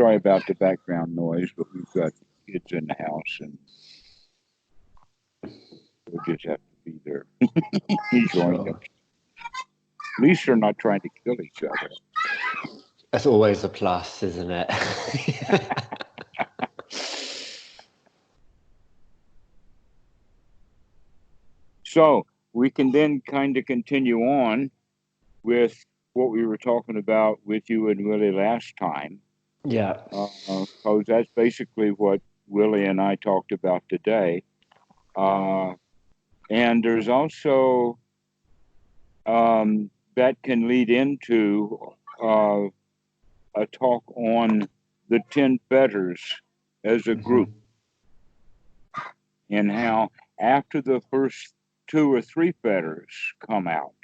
Sorry about the background noise, but we've got kids in the house, and we'll just have to be there enjoying them. Sure. At least they're not trying to kill each other. That's always a plus, isn't it? So we can then kind of continue on with what we were talking about with you and Willie last time, Yeah. because that's basically what Willie and I talked about today. Uh, and there's also that can lead into uh, a talk on the 10 fetters as a group, Hmm. and how after the first two or three fetters come out,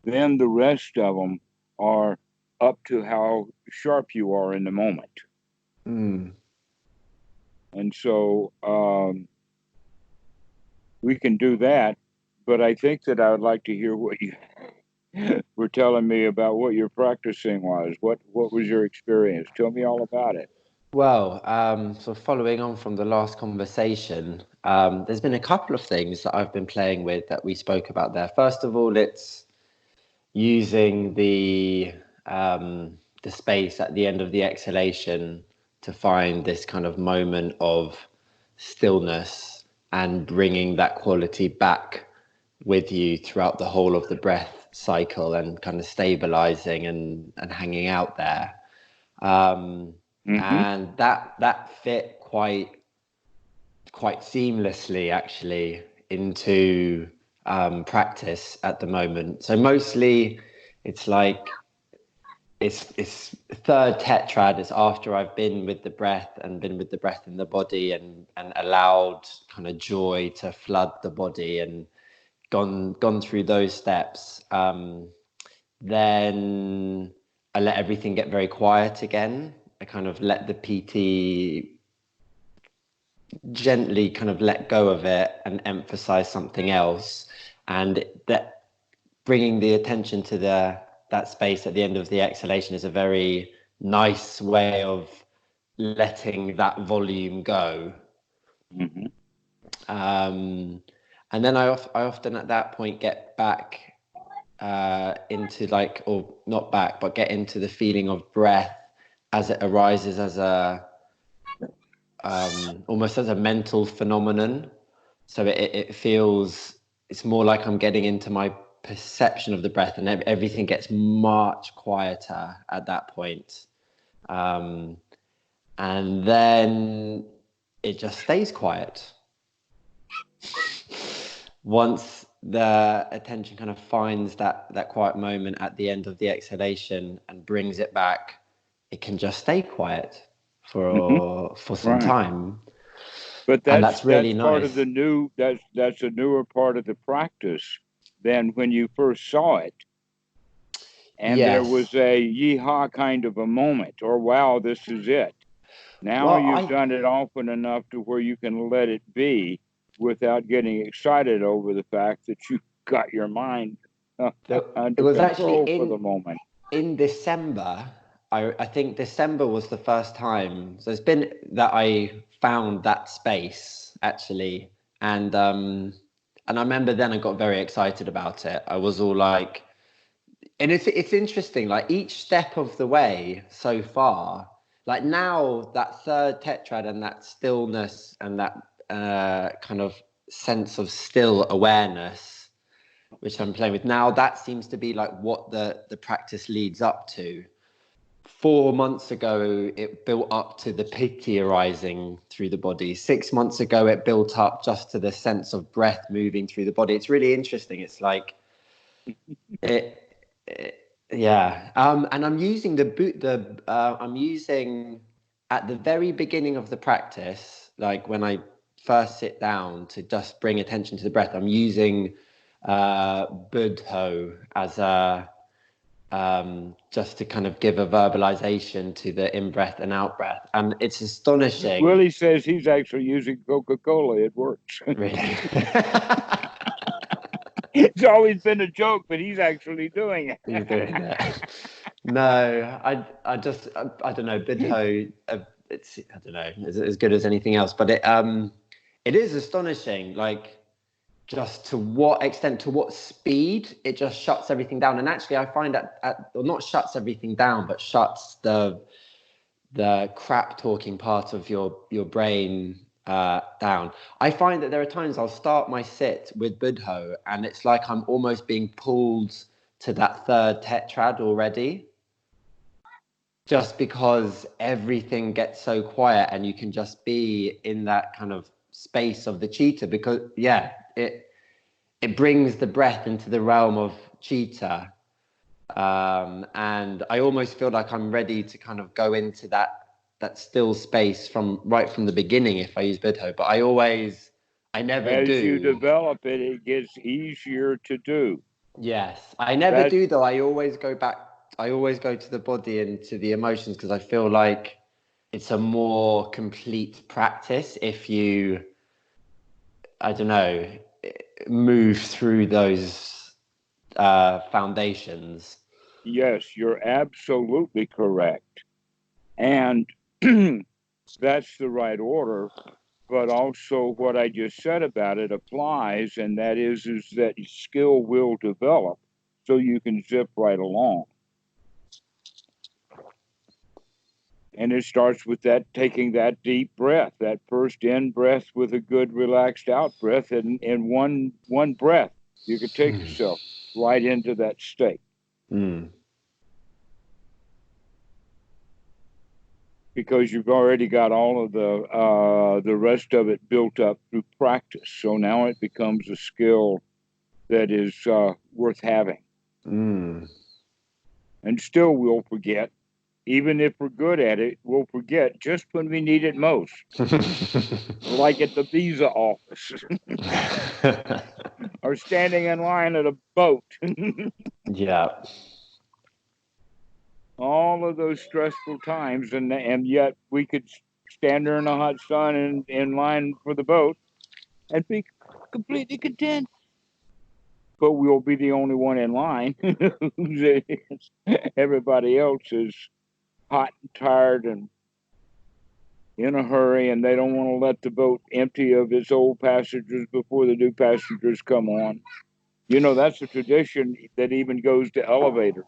then the rest of them are up to how sharp you are in the moment. Mm. And so we can do that, but I think that I would like to hear what you were telling me about what your practicing was. What was your experience? Tell me all about it. Well, so following on from the last conversation, there's been a couple of things that I've been playing with that we spoke about there. First of all, it's using the space at the end of the exhalation to find this kind of moment of stillness and bringing that quality back with you throughout the whole of the breath cycle and kind of stabilizing and hanging out there. Um, Mm-hmm. and that fit quite seamlessly actually into practice at the moment. So mostly it's like it's third tetrad. It's after I've been with the breath and been with the breath in the body and allowed kind of joy to flood the body and gone through those steps. Then I let everything get very quiet again. I kind of let the PT gently kind of let go of it and emphasize something else, and that bringing the attention to that space at the end of the exhalation is a very nice way of letting that volume go. Mm-hmm. um, and then I often at that point get back into like, or not back, but get into the feeling of breath as it arises as a almost as a mental phenomenon. So it feels, it's more like I'm getting into my perception of the breath, and everything gets much quieter at that point. Um, and then it just stays quiet. Once the attention kind of finds that quiet moment at the end of the exhalation and brings it back, it can just stay quiet Mm-hmm. for some Right. time. But And that's that's really part of the nice. new that's a newer part of the practice than when you first saw it. And there was Yes. a yeehaw kind of a moment, or wow, this is it. Now Well, you've done it often enough to where you can let it be without getting excited over the fact that you got your mind it under was actually control for the moment. in December. I think December was the first time. So it's been that I found that space actually, and I remember then I got very excited about it. I was all like, and it's interesting. Like each step of the way so far, like now that third tetrad and that stillness and that kind of sense of still awareness, which I'm playing with now, that seems to be like what the practice leads up to. 4 months ago, it built up to the piti arising through the body. 6 months ago, it built up just to the sense of breath moving through the body. It's really interesting. It's like it yeah. And I'm using I'm using at the very beginning of the practice, like when I first sit down to just bring attention to the breath, I'm using Budho as a just to kind of give a verbalization to the in breath and out breath, and it's astonishing. Willie says he's actually using Coca-Cola. It works. Really. It's always been a joke, but he's actually doing it. He's doing it. No, I don't know. Bidho, it's I don't know, as good as anything else, but it is astonishing. Like, just to what extent, to what speed it just shuts everything down. And actually, I find that well, not shuts everything down, but shuts the crap talking part of your brain down. I find that there are times I'll start my sit with Budho, and it's like I'm almost being pulled to that third tetrad already, just because everything gets so quiet and you can just be in that kind of space of the cheetah. Because it brings the breath into the realm of cheetah. And I almost feel like I'm ready to kind of go into that still space from the beginning if I use Bidho, but I never As do. you develop it, it gets easier to do. Yes, I never do though. I always go back. I always go to the body and to the emotions because I feel like it's a more complete practice if you, I don't know, move through those foundations. Yes, you're absolutely correct. And that's the right order. But also what I just said about it applies, and that is that skill will develop so you can zip right along. And it starts with that taking that deep breath, that first in breath with a good relaxed out breath, and in one breath, you can take yourself right into that state. Because you've already got all of the rest of it built up through practice. So now it becomes a skill that is worth having. And still we'll forget. Even if we're good at it, we'll forget just when we need it most. Like at the visa office. Or standing in line at a boat. Yeah. All of those stressful times, and yet we could stand there in the hot sun and in line for the boat and be completely content. But we'll be the only one in line. Everybody else is hot and tired and in a hurry, and they don't want to let the boat empty of its old passengers before the new passengers come on. You know, that's a tradition that even goes to elevators.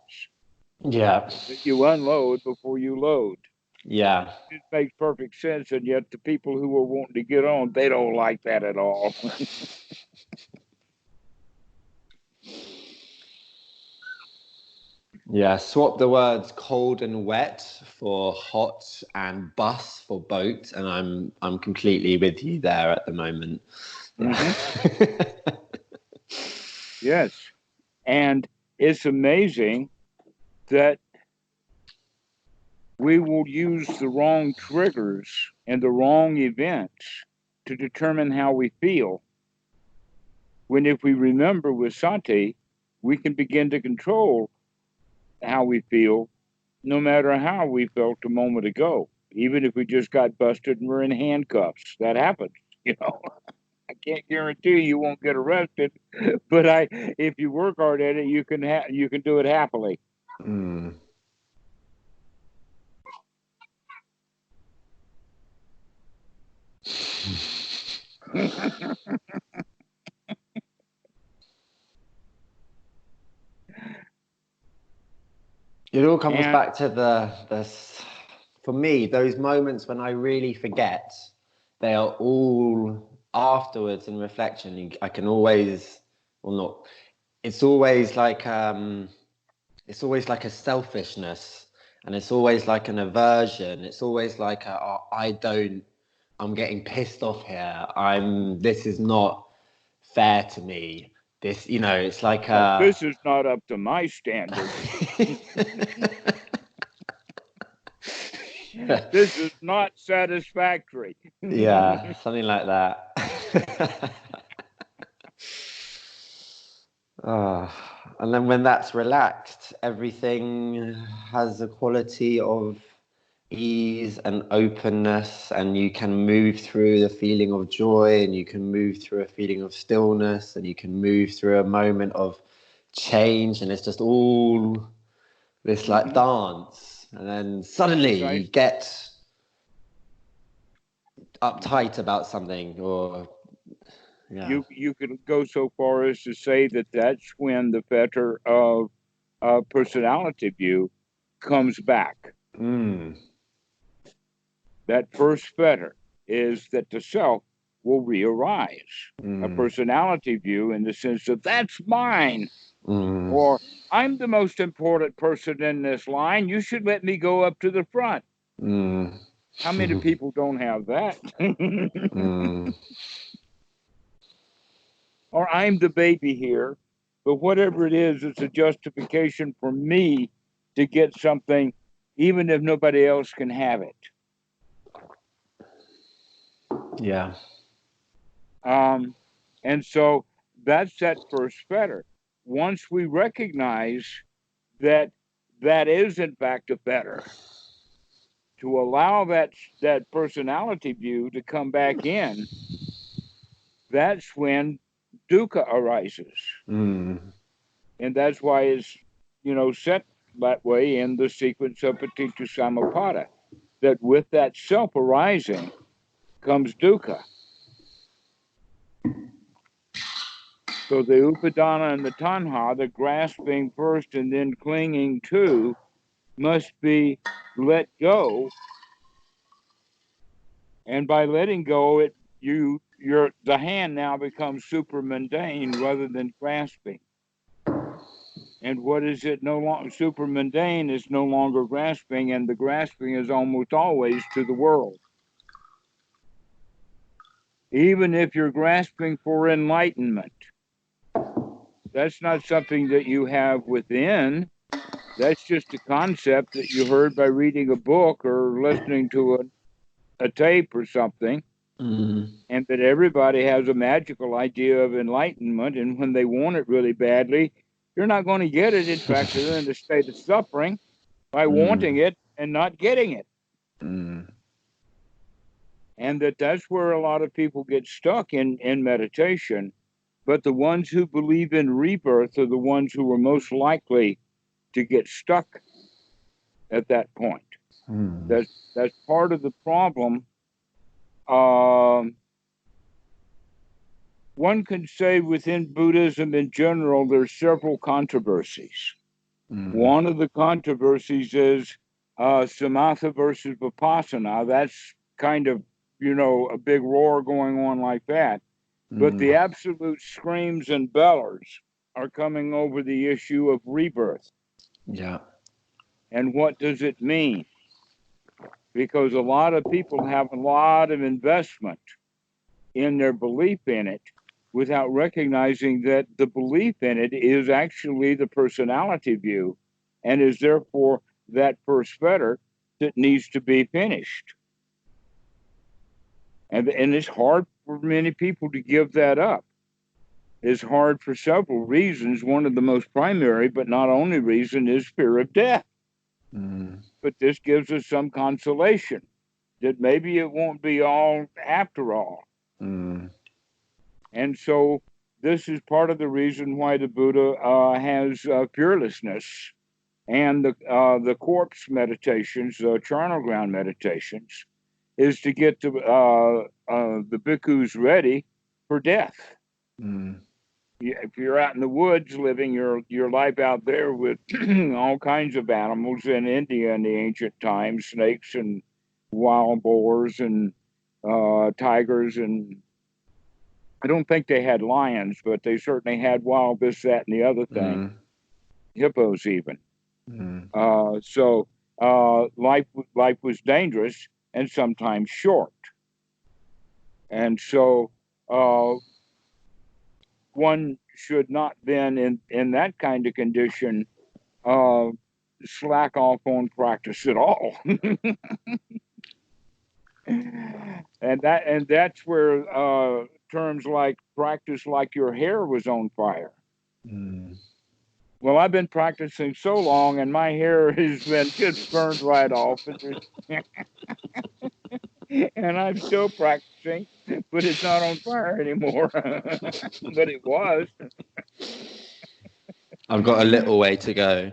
Yeah. You unload before you load. Yeah. It makes perfect sense, and yet the people who are wanting to get on, they don't like that at all. Yeah, swap the words cold and wet for hot and bus for boat, and I'm completely with you there at the moment. Yes. And it's amazing that we will use the wrong triggers and the wrong events to determine how we feel. When if we remember with Sati, we can begin to control how we feel, no matter how we felt a moment ago. Even if we just got busted and we're in handcuffs, that happens. You know, I can't guarantee you won't get arrested, but if you work hard at it, you can do it happily. It all comes back to the for me, those moments when I really forget, they are all afterwards in reflection. I can always, well, not. It's always like a selfishness, and it's always like an aversion. It's always like I'm getting pissed off here. This is not fair to me. This, it's like this is not up to my standards. This is not satisfactory. Yeah, something like that. And then when that's relaxed, everything has a quality of ease and openness, and you can move through the feeling of joy, and you can move through a feeling of stillness, and you can move through a moment of change, and it's just all this like dance, and then suddenly you Precisely. get uptight about something, or yeah. You could go so far as to say that that's when the fetter of personality view comes back. Mm. That first fetter is that the self will re-arise. A Mm. personality view in the sense of that's mine, Mm. or I'm the most important person in this line. You should let me go up to the front. Mm. How many people don't have that? Mm. Or I'm the baby here, but whatever it is, it's a justification for me to get something, even if nobody else can have it. Yeah. And so that's that first fetter. Once we recognize that that is in fact a fetter, to allow that personality view to come back in, that's when dukkha arises. Mm. And that's why it's, set that way in the sequence of Paticca Samuppada, that with that self arising comes dukkha. So the upadana and the tanha, the grasping first and then clinging to, must be let go. And by letting go, the hand now becomes super mundane rather than grasping. And what is it no longer? Super mundane is no longer grasping, and the grasping is almost always to the world. Even if you're grasping for enlightenment, that's not something that you have within. That's just a concept that you heard by reading a book or listening to a tape or something, Mm. and that everybody has a magical idea of enlightenment. And when they want it really badly, you're not going to get it. In fact, they're in a state of suffering by Mm. wanting it and not getting it. Mm. And that's where a lot of people get stuck in meditation. But the ones who believe in rebirth are the ones who are most likely to get stuck at that point. Mm. That's part of the problem. Um, One can say within Buddhism in general, there's several controversies. Mm. One of the controversies is samatha versus vipassana. That's kind of, a big roar going on like that. But Mm. the absolute screams and bellers are coming over the issue of rebirth. Yeah. And what does it mean? Because a lot of people have a lot of investment in their belief in it without recognizing that the belief in it is actually the personality view and is therefore that first fetter that needs to be finished. And it's hard for many people to give that up. It's hard for several reasons. One of the most primary, but not only reason, is fear of death. Mm. But this gives us some consolation that maybe it won't be all after all. Mm. And so this is part of the reason why the Buddha has fearlessness, and the corpse meditations, the charnel ground meditations, is to get the bhikkhus ready for death. Mm. If you're out in the woods living your life out there with all kinds of animals in India in the ancient times, snakes and wild boars and tigers, and I don't think they had lions, but they certainly had wild this, that, and the other thing, Mm. hippos even. Mm. So life was dangerous and sometimes short, and so uh, one should not then in that kind of condition uh, slack off on practice at all. And that's where terms like practice like your hair was on fire. Mm. Well, I've been practicing so long, and my hair has been just burned right off. And I'm still practicing, but it's not on fire anymore. But it was. I've got a little way to go.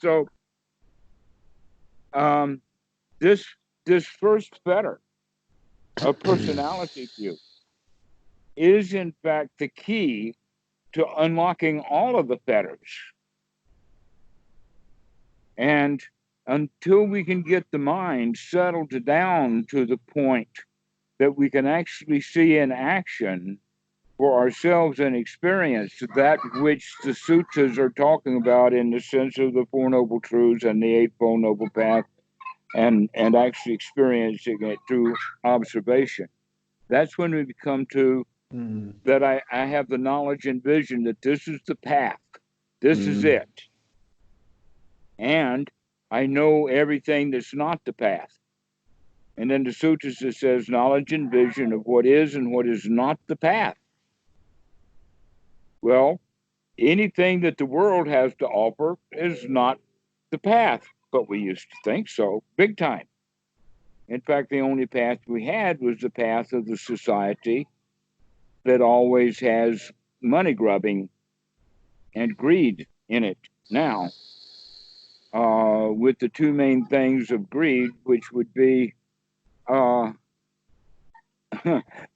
So um, this this first fetter of personality view is in fact the key to unlocking all of the fetters. And until we can get the mind settled down to the point that we can actually see in action for ourselves and experience that which the sutras are talking about in the sense of the Four Noble Truths and the Eightfold Noble Path, and actually experiencing it through observation. That's when we come to that I have the knowledge and vision that this is the path, this is it. And I know everything that's not the path. And then the sutras it says knowledge and vision of what is and what is not the path. Well, anything that the world has to offer is not the path, but we used to think so, big time. In fact, the only path we had was the path of the society that always has money grubbing and greed in it now, with the two main things of greed, which would be uh,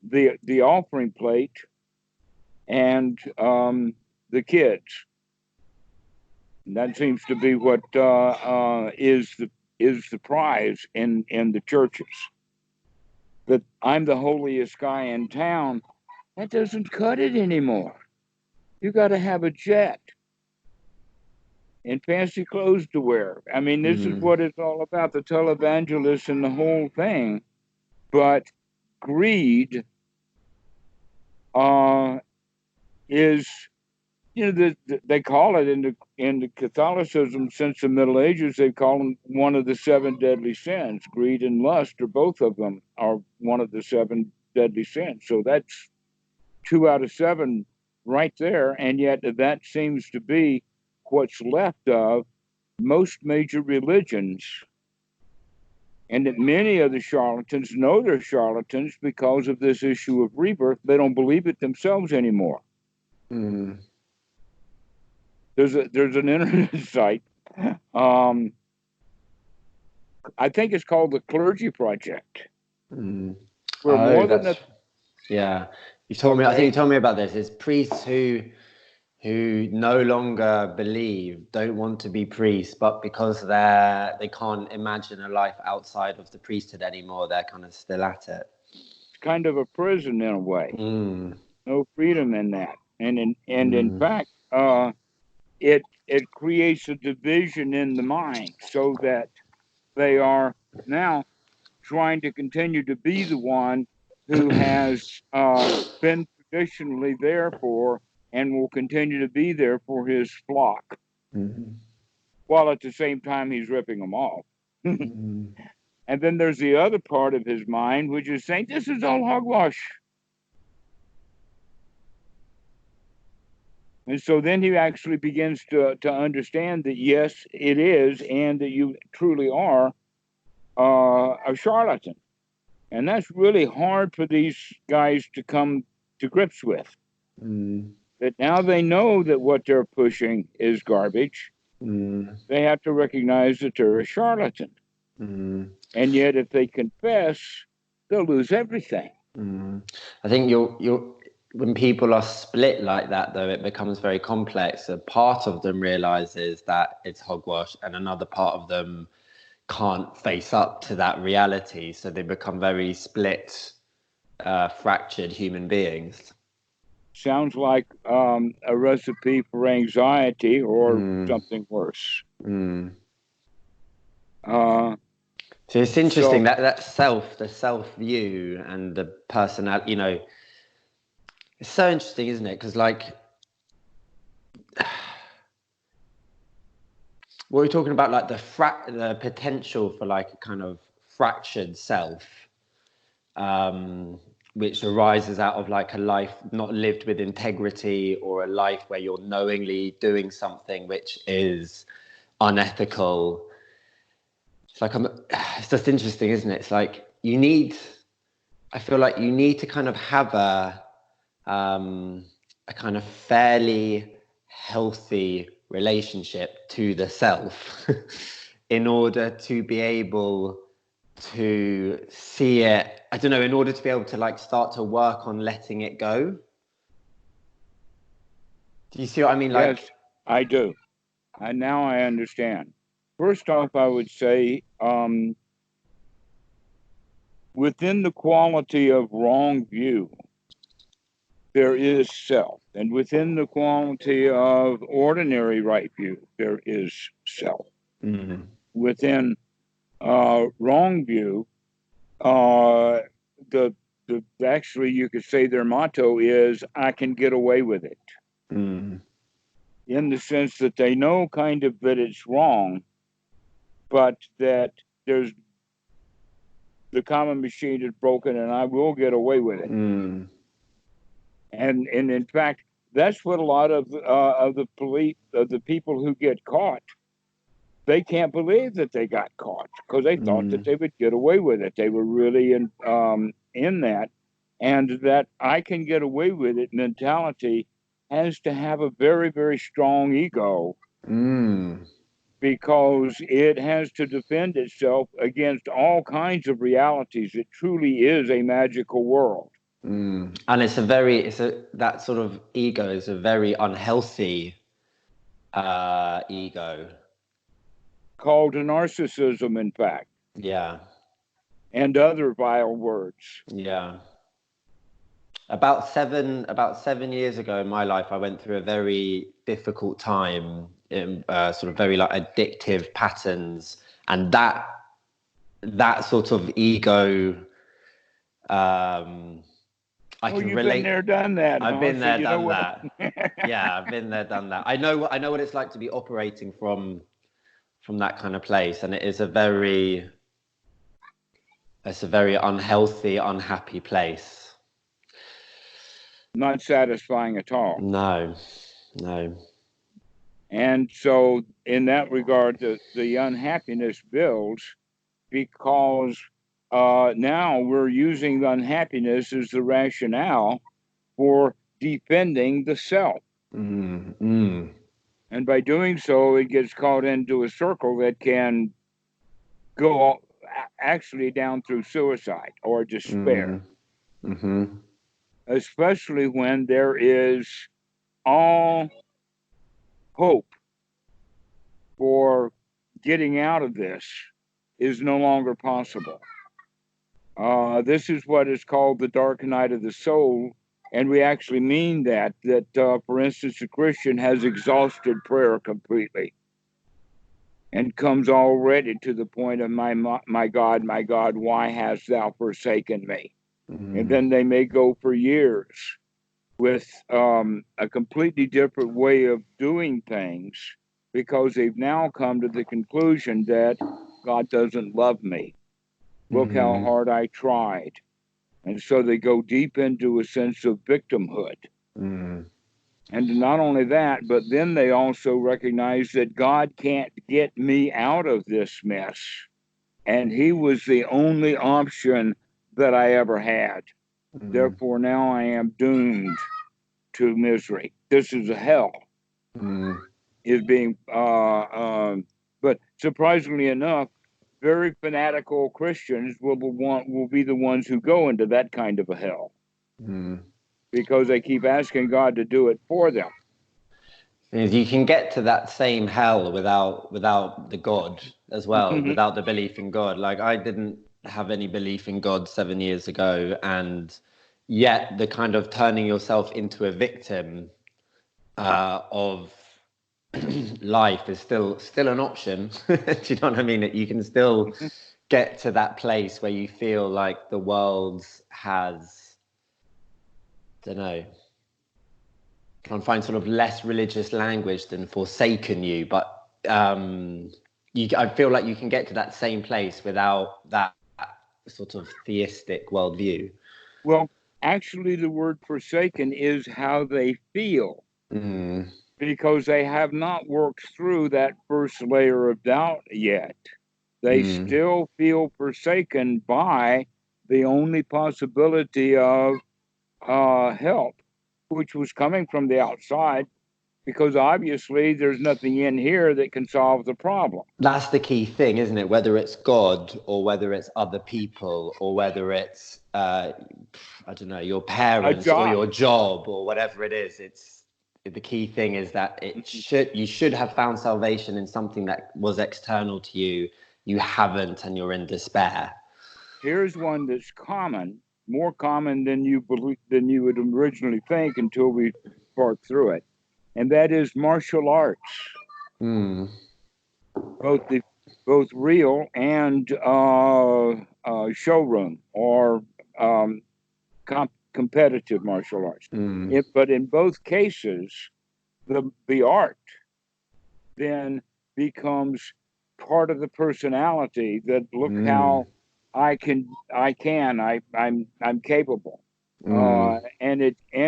the offering plate and the kids. And that seems to be what is the prize in the churches. That I'm the holiest guy in town. That doesn't cut it anymore. You got to have a jet and fancy clothes to wear. I mean, this is what it's all about, the televangelists and the whole thing. But greed is, they call it in the Catholicism since the Middle Ages, they call them one of the seven deadly sins. Greed and lust, or both of them, are one of the seven deadly sins. So that's 2 out of 7 right there, and yet that seems to be what's left of most major religions, and that many of the charlatans know they're charlatans because of this issue of rebirth. They don't believe it themselves anymore. There's an internet site. I think it's called the Clergy Project. Where more than yeah. You told me. I think you told me about this. It's priests who no longer believe, don't want to be priests, but because they can't imagine a life outside of the priesthood anymore, they're kind of still at it. It's kind of a prison in a way. No freedom in that, and in fact, it creates a division in the mind, so that they are now trying to continue to be the one who has been traditionally there for and will continue to be there for his flock, while at the same time he's ripping them off. And then there's the other part of his mind, which is saying, this is all hogwash. And so then he actually begins to understand that, yes, it is, and that you truly are a charlatan. And that's really hard for these guys to come to grips with. That now they know that what they're pushing is garbage. They have to recognize that they're a charlatan. And yet, if they confess, they'll lose everything. I think when people are split like that, though, it becomes very complex. A part of them realizes that it's hogwash, and another part of them can't face up to that reality. So they become very split, fractured human beings. Sounds like a recipe for anxiety or something worse. So it's interesting that the self view and the personality, it's so interesting, isn't it? Because like, what we're talking about, like the potential for like a kind of fractured self. which arises out of like a life not lived with integrity, or a life where you're knowingly doing something which is unethical. It's like it's just interesting, isn't it? It's like I feel like you need to kind of have a kind of fairly healthy relationship to the self in order to be able to see it. I don't know, in order to be able to like start to work on letting it go. Do you see what I mean? Like, Yes, I do. And now I understand. First off, I would say within the quality of wrong view, there is self. And within the quality of ordinary right view, there is self. mm, Within wrong view, the actually you could say their motto is I can get away with it. mm, In the sense that they know kind of that it's wrong, but that there's the common machine is broken and I will get away with it. mm, And in fact, that's what a lot of the police, of the people who get caught, they can't believe that they got caught because they thought that they would get away with it. They were really in that, and that I can get away with it mentality has to have a very, very strong ego mm. because it has to defend itself against all kinds of realities. It truly is a magical world. And that sort of ego is a very unhealthy ego. Called narcissism, in fact, Yeah. and other vile words. Yeah. About 7 years ago in my life, I went through a very difficult time in sort of very like addictive patterns, and that sort of ego. I can You've relate. been there, done that. I've been So there, you know done what? that. Yeah, I've been there, done that. I know what it's like to be operating from that kind of place, and it's a very unhealthy, unhappy place. Not satisfying at all. No. And so, in that regard, the unhappiness builds because now we're using unhappiness as the rationale for defending the self. And by doing so, it gets caught into a circle that can go actually down through suicide or despair. Especially when there is all hope for getting out of this is no longer possible. This is what is called the dark night of the soul, and we actually mean that for instance, a Christian has exhausted prayer completely and comes already to the point of my God, why hast thou forsaken me? And then they may go for years with a completely different way of doing things because they've now come to the conclusion that God doesn't love me. Look how hard I tried. And so they go deep into a sense of victimhood. And not only that, but then they also recognize that God can't get me out of this mess. And he was the only option that I ever had. Therefore, now I am doomed to misery. This is a hell. Is being, but surprisingly enough, very fanatical Christians will be the ones who go into that kind of a hell because they keep asking God to do it for them. You can get to that same hell without the God as well, without the belief in God. Like, I didn't have any belief in God 7 years ago, and yet the kind of turning yourself into a victim of life is still an option. Do you know what I mean? You can still get to that place where you feel like the world has, I don't know, try and find sort of less religious language than forsaken you, but I feel like you can get to that same place without that sort of theistic worldview. Well, Actually, the word forsaken is how they feel, Mm, because they have not worked through that first layer of doubt yet. They mm, still feel forsaken by the only possibility of help, which was coming from the outside, because obviously there's nothing in here that can solve the problem. that's the key thing, isn't it? Whether it's God or whether it's other people or whether it's I don't know, your A parents or job. your job or whatever it is. It's the key thing is that you should have found salvation in something that was external to you. You haven't, and you're in despair. Here's one that's common, more common than you believe, than you would originally think until we spark through it, and that is martial arts, Mm, both the both real and showroom or competitive martial arts. mm, But in both cases, the art then becomes part of the personality. That look mm, how I'm capable, mm, and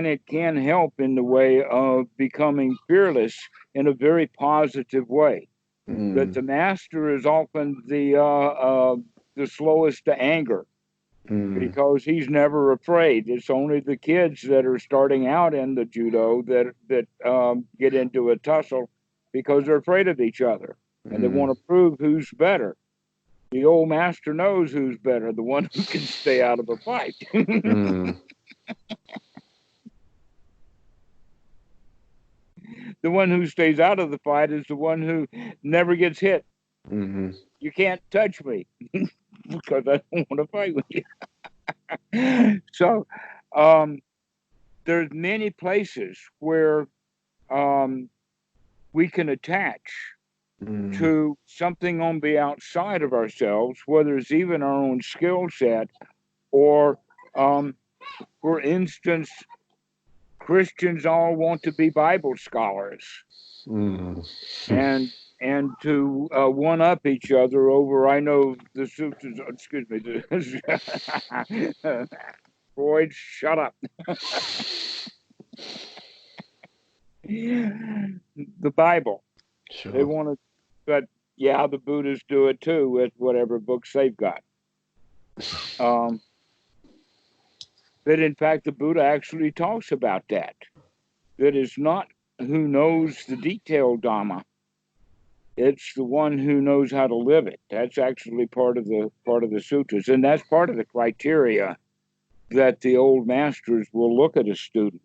it can help in the way of becoming fearless in a very positive way. That mm, the master is often the slowest to anger, mm, because he's never afraid. It's only the kids that are starting out in the judo that get into a tussle because they're afraid of each other and they want mm, to prove who's better. The old master knows who's better, the one who can stay out of a fight. mm, The one who stays out of the fight is the one who never gets hit. mm, You can't touch me because I don't want to fight with you. So um, there's many places where um, we can attach mm, to something on the outside of ourselves, whether it's even our own skill set or, um, for instance, Christians all want to be Bible scholars mm. and to one up each other over. I know the sutras. Excuse me, Freud. Shut up. The Bible. They Sure. want to, but yeah, the Buddhists do it too with whatever books they've got. Um, that in fact the Buddha actually talks about that. That is not who knows the detailed Dhamma; it's the one who knows how to live it. That's actually part of the sutras, and that's part of the criteria that the old masters will look at a student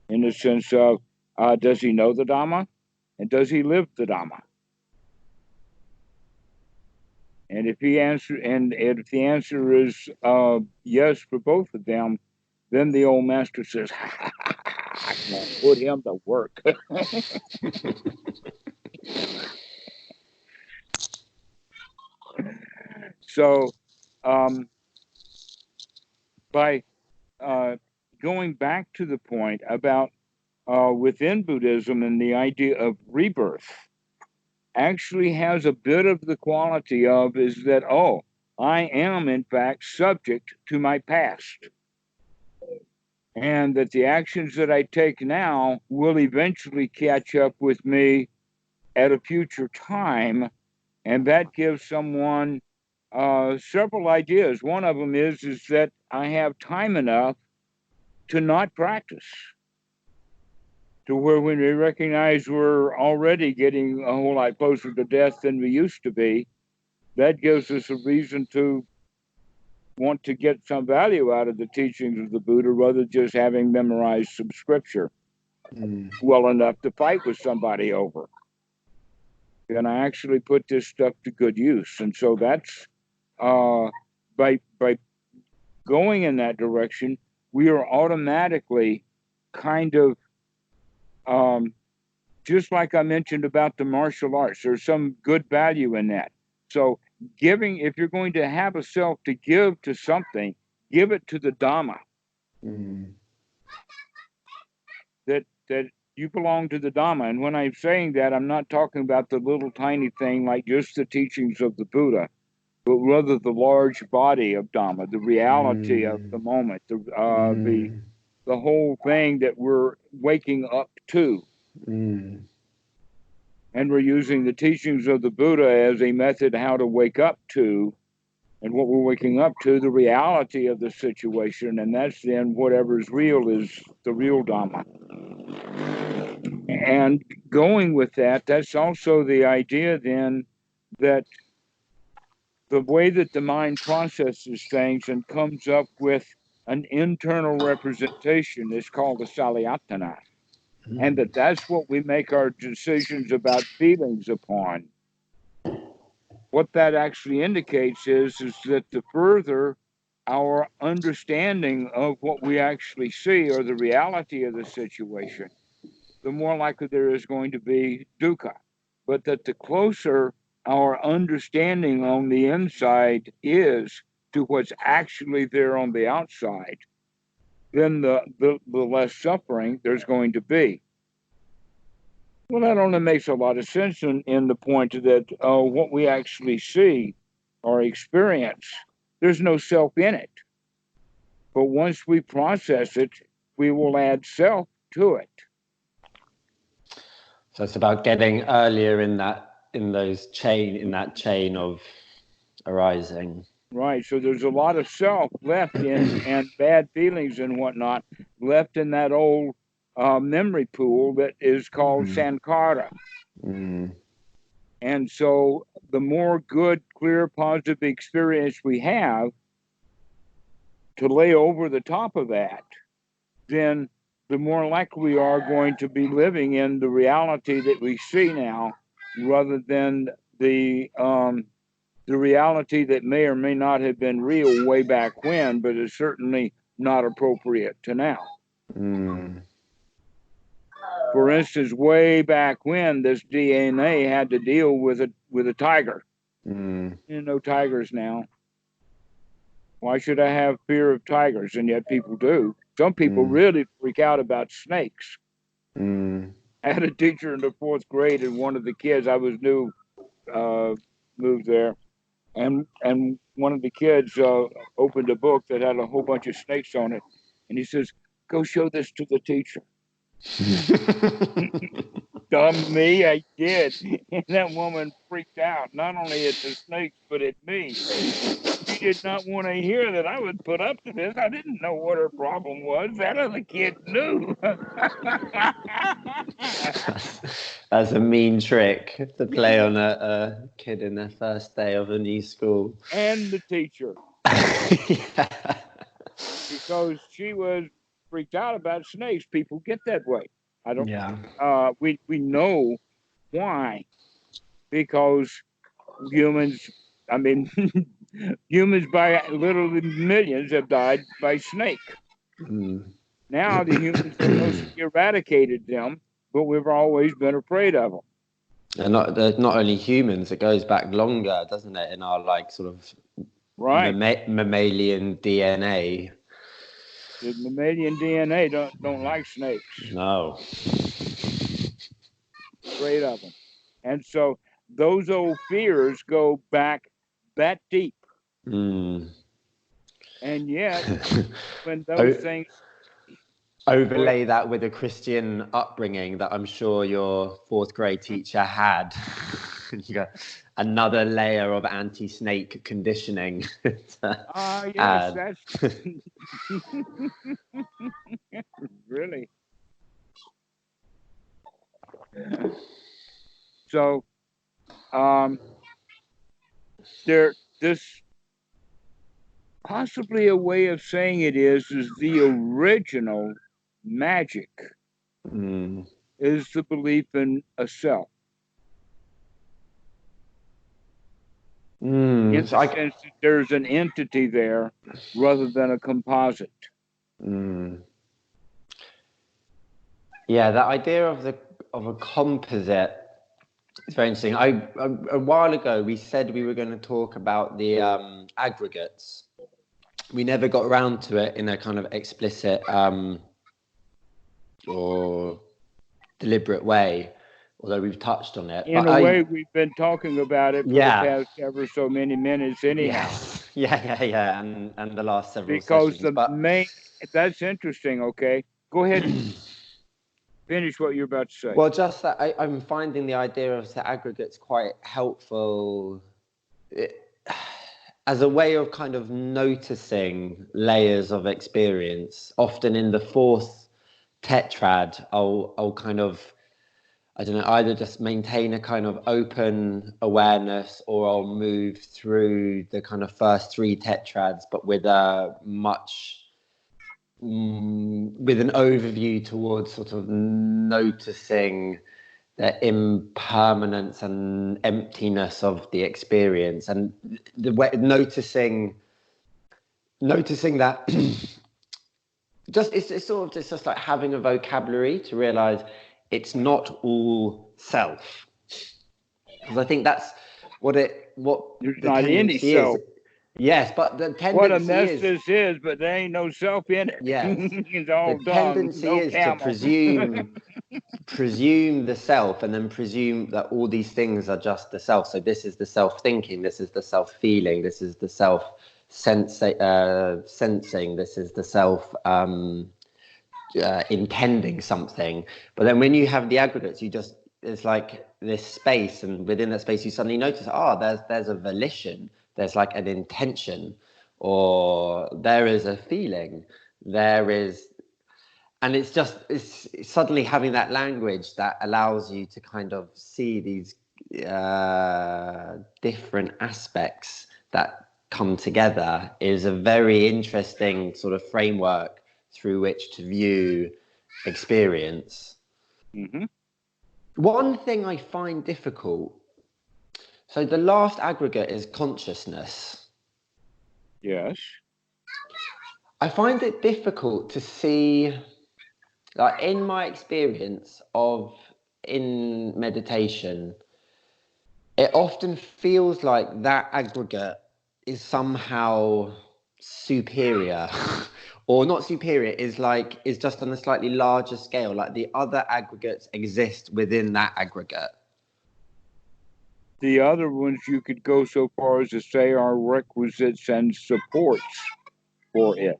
in the sense of does he know the Dhamma and does he live the Dhamma? And if the answer is yes for both of them, then the old master says, "I'm gonna put him to work." So, um, by uh, going back to the point about within Buddhism and the idea of rebirth, actually has a bit of the quality of is that, oh, I am in fact subject to my past, and that the actions that I take now will eventually catch up with me at a future time, and that gives someone several ideas. One of them is that I have time enough to not practice, to where when we recognize we're already getting a whole lot closer to death than we used to be, that gives us a reason to want to get some value out of the teachings of the Buddha rather than just having memorized some scripture Mm, well enough to fight with somebody over. And I actually put this stuff to good use. And so that's by going in that direction, we are automatically kind of um, just like I mentioned about the martial arts. There's some good value in that. So giving, if you're going to have a self to give to something, give it to the Dhamma. mm, That you belong to the Dhamma. And when I'm saying that, I'm not talking about the little tiny thing like just the teachings of the Buddha. but rather the large body of Dhamma, the reality of the Mm. moment, Mm. the whole thing that we're waking up to. Mm. And we're using the teachings of the Buddha as a method how to wake up to, and what we're waking up to, the reality of the situation. And that's then whatever's real is the real Dhamma. And going with that, that's also the idea then that the way that the mind processes things and comes up with an internal representation is called a salayatana. And that's what we make our decisions about feelings upon. What that actually indicates is that the further our understanding of what we actually see or the reality of the situation, the more likely there is going to be dukkha. But that the closer our understanding on the inside is to what's actually there on the outside, then the less suffering there's going to be. Well, that only makes a lot of sense in the point that what we actually see or experience, there's no self in it. But once we process it, we will add self to it. So it's about getting earlier in that chain of arising. Right. So there's a lot of self left in and bad feelings and whatnot left in that old memory pool that is called sankhara. Mm. And so the more good, clear, positive experience we have to lay over the top of that, then the more likely we are going to be living in the reality that we see now, rather than the reality that may or may not have been real way back when, but is certainly not appropriate to now. Mm. For instance, way back when, this DNA had to deal with a tiger. Mm. No tigers now. Why should I have fear of tigers? And yet people do. Some people really freak out about snakes. Mm. I had a teacher in the fourth grade, and one of the kids, I was new, moved there, and one of the kids opened a book that had a whole bunch of snakes on it, and he says, "Go show this to the teacher." Dumb me, I did, and that woman freaked out, not only at the snakes but at me. She did not want to hear that I would put up to this. I didn't know what her problem was. That other kid knew. That's a mean trick to play on a kid in their first day of a new school. And the teacher. Yeah. Because she was freaked out about snakes. People get that way. I don't. Yeah. We know why, because humans. I mean, humans by literally millions have died by snake. Mm. Now the humans have mostly eradicated them, but we've always been afraid of them. And not only humans, it goes back longer, doesn't it? In our like sort of Right. mammalian DNA. The mammalian DNA don't like snakes. No. Afraid of them. And so those old fears go back that deep. Mm. And yet, when those things overlay that with a Christian upbringing that I'm sure your fourth grade teacher had, you got another layer of anti-snake conditioning. Yes, that's really. So, this possibly a way of saying it is the original magic is the belief in a self. In the So sense that there's an entity there rather than a composite. Yeah, that idea of a composite. It's very interesting. A while ago we said we were going to talk about the aggregates. We never got around to it in a kind of explicit or deliberate way, although we've touched on it. In But a way, we've been talking about it for the yeah, past ever so many minutes anyhow. yes, yeah, and the last several Because sessions. the But main, that's interesting, okay? Go ahead and finish what you're about to say. well, just that I'm finding the idea of the aggregates quite helpful as a way of kind of noticing layers of experience. Often in the fourth tetrad, I'll kind of, I don't know, either just maintain a kind of open awareness, or I'll move through the kind of first three tetrads, but with a much with an overview towards sort of noticing the impermanence and emptiness of the experience, and the way noticing that just it's sort of, it's just like having a vocabulary to realize it's not all self, because I think that's what There's the not any tendency is. self. Yes, but the What a tendency mess is, this is, but there ain't no self in it. yes, It's the all dung, tendency no is to camel. presume the self, and then presume that all these things are just the self. So this is the self thinking, this is the self feeling, this is the self sensing, this is the self intending something. But then when you have the aggregates, you just, it's like this space, and within that space you suddenly notice, there's a volition, there's like an intention, or there is a feeling, there is, and it's suddenly having that language that allows you to kind of see these different aspects that come together, is a very interesting sort of framework through which to view experience. Mm-hmm. One thing I find difficult, so the last aggregate is consciousness. Yes. I find it difficult to see, like in my experience of in meditation, it often feels like that aggregate is somehow superior or not superior, is just on a slightly larger scale, like the other aggregates exist within that aggregate. The other ones you could go so far as to say are requisites and supports for it.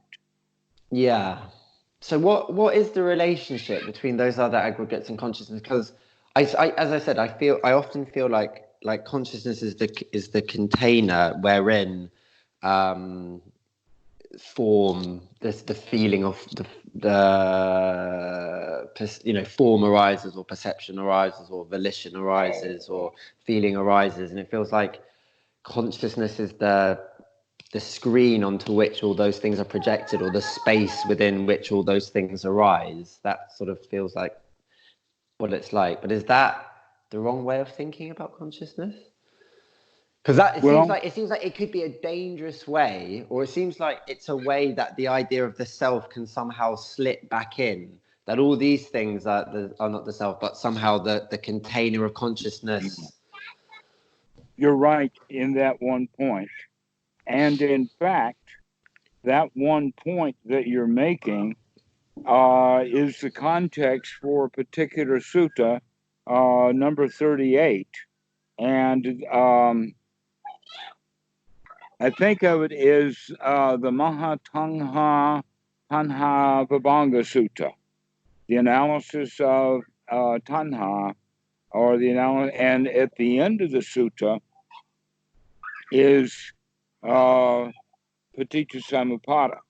Yeah. So what is the relationship between those other aggregates and consciousness? Because as I said, I often feel like consciousness is the container wherein form, the feeling of form arises, or perception arises, or volition arises, or feeling arises, and it feels like consciousness is the screen onto which all those things are projected, or the space within which all those things arise. That sort of feels like what it's like. But is that the wrong way of thinking about consciousness? Because it seems like it could be a dangerous way, or it seems like it's a way that the idea of the self can somehow slip back in. That all these things are not the self, but somehow the container of consciousness. You're right in that one point. And in fact, that one point that you're making is the context for a particular sutta, number 38. And I think of it as the Mahatangha Tanha Vibhanga Sutta, the analysis of Tanha, or the analysis, and at the end of the sutta is Paticca Samuppada.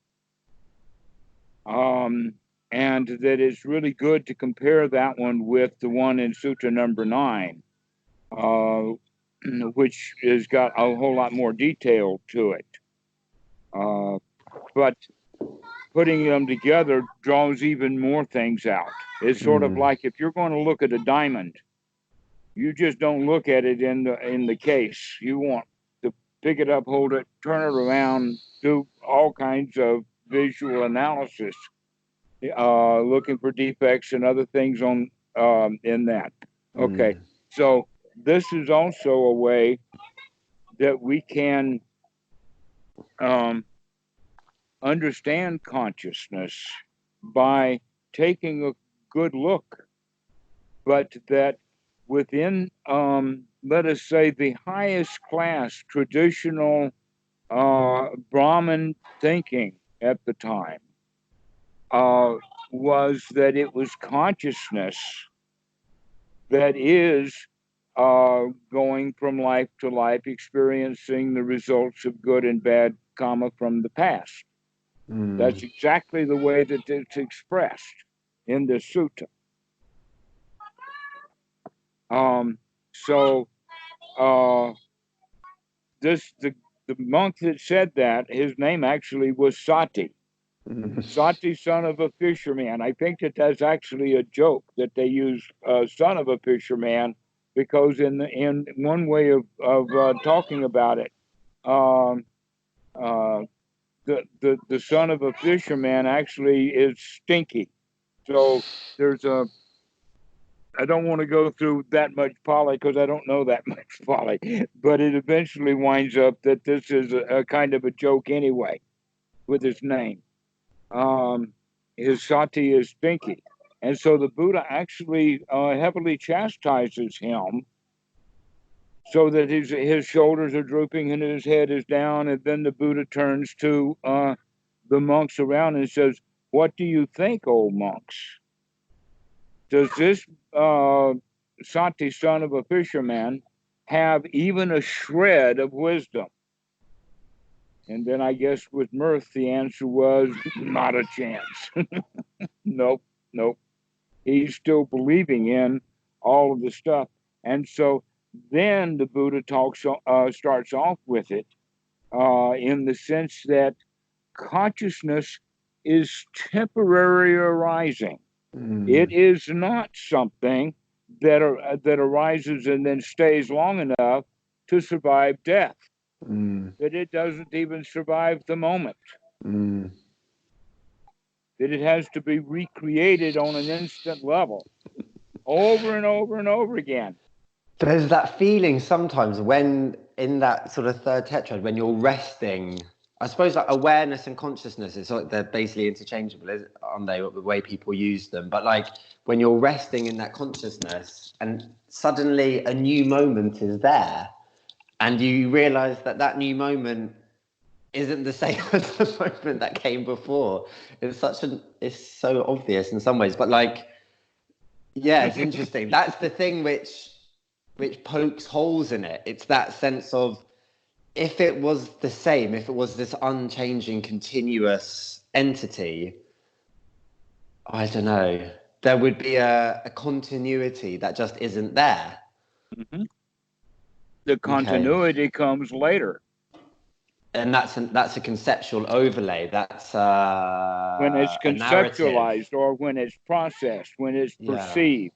And that it's really good to compare that one with the one in Sutta number 9, which has got a whole lot more detail to it. But putting them together draws even more things out. It's sort of like if you're going to look at a diamond, you just don't look at it in the case. You want to pick it up, hold it, turn it around, do all kinds of visual analysis, looking for defects and other things on in that. Okay, so this is also a way that we can understand consciousness by taking a good look, but that within, let us say, the highest class traditional Brahmin thinking at the time, uh, was that it was consciousness that is going from life to life, experiencing the results of good and bad karma from the past. That's exactly the way that it's expressed in the sutta. So this the monk that said that, his name actually was Sati. Sati, son of a fisherman. I think that that's actually a joke that they use, son of a fisherman, because in one way of talking about it, um, uh, the son of a fisherman actually is stinky. So there's a I don't want to go through that much Pali because I don't know that much Pali, but it eventually winds up that this is a kind of a joke anyway with his name. His Sati is stinky. And so the Buddha actually heavily chastises him so that his shoulders are drooping and his head is down. And then the Buddha turns to the monks around and says, "What do you think, old monks? Does this Sati, son of a fisherman, have even a shred of wisdom?" And then I guess with mirth, the answer was, "Not a chance." Nope, nope. He's still believing in all of the stuff. And so then the Buddha starts off with it in the sense that consciousness is temporary arising. It is not something that arises and then stays long enough to survive death. That it doesn't even survive the moment. That it has to be recreated on an instant level, over and over and over again. There's that feeling sometimes when in that sort of third tetrad, when you're resting, I suppose like awareness and consciousness is like they're basically interchangeable, aren't they? The way people use them. But like when you're resting in that consciousness and suddenly a new moment is there and you realize that that new moment isn't the same as the moment that came before. It's so obvious in some ways, but like, yeah, it's interesting. That's the thing which pokes holes in it. It's that sense of, if it was the same, if it was this unchanging, continuous entity, I don't know, there would be a continuity that just isn't there. Mm-hmm. The continuity comes later. And that's a conceptual overlay. That's when it's a narrative. conceptualized or when it's processed, when it's perceived.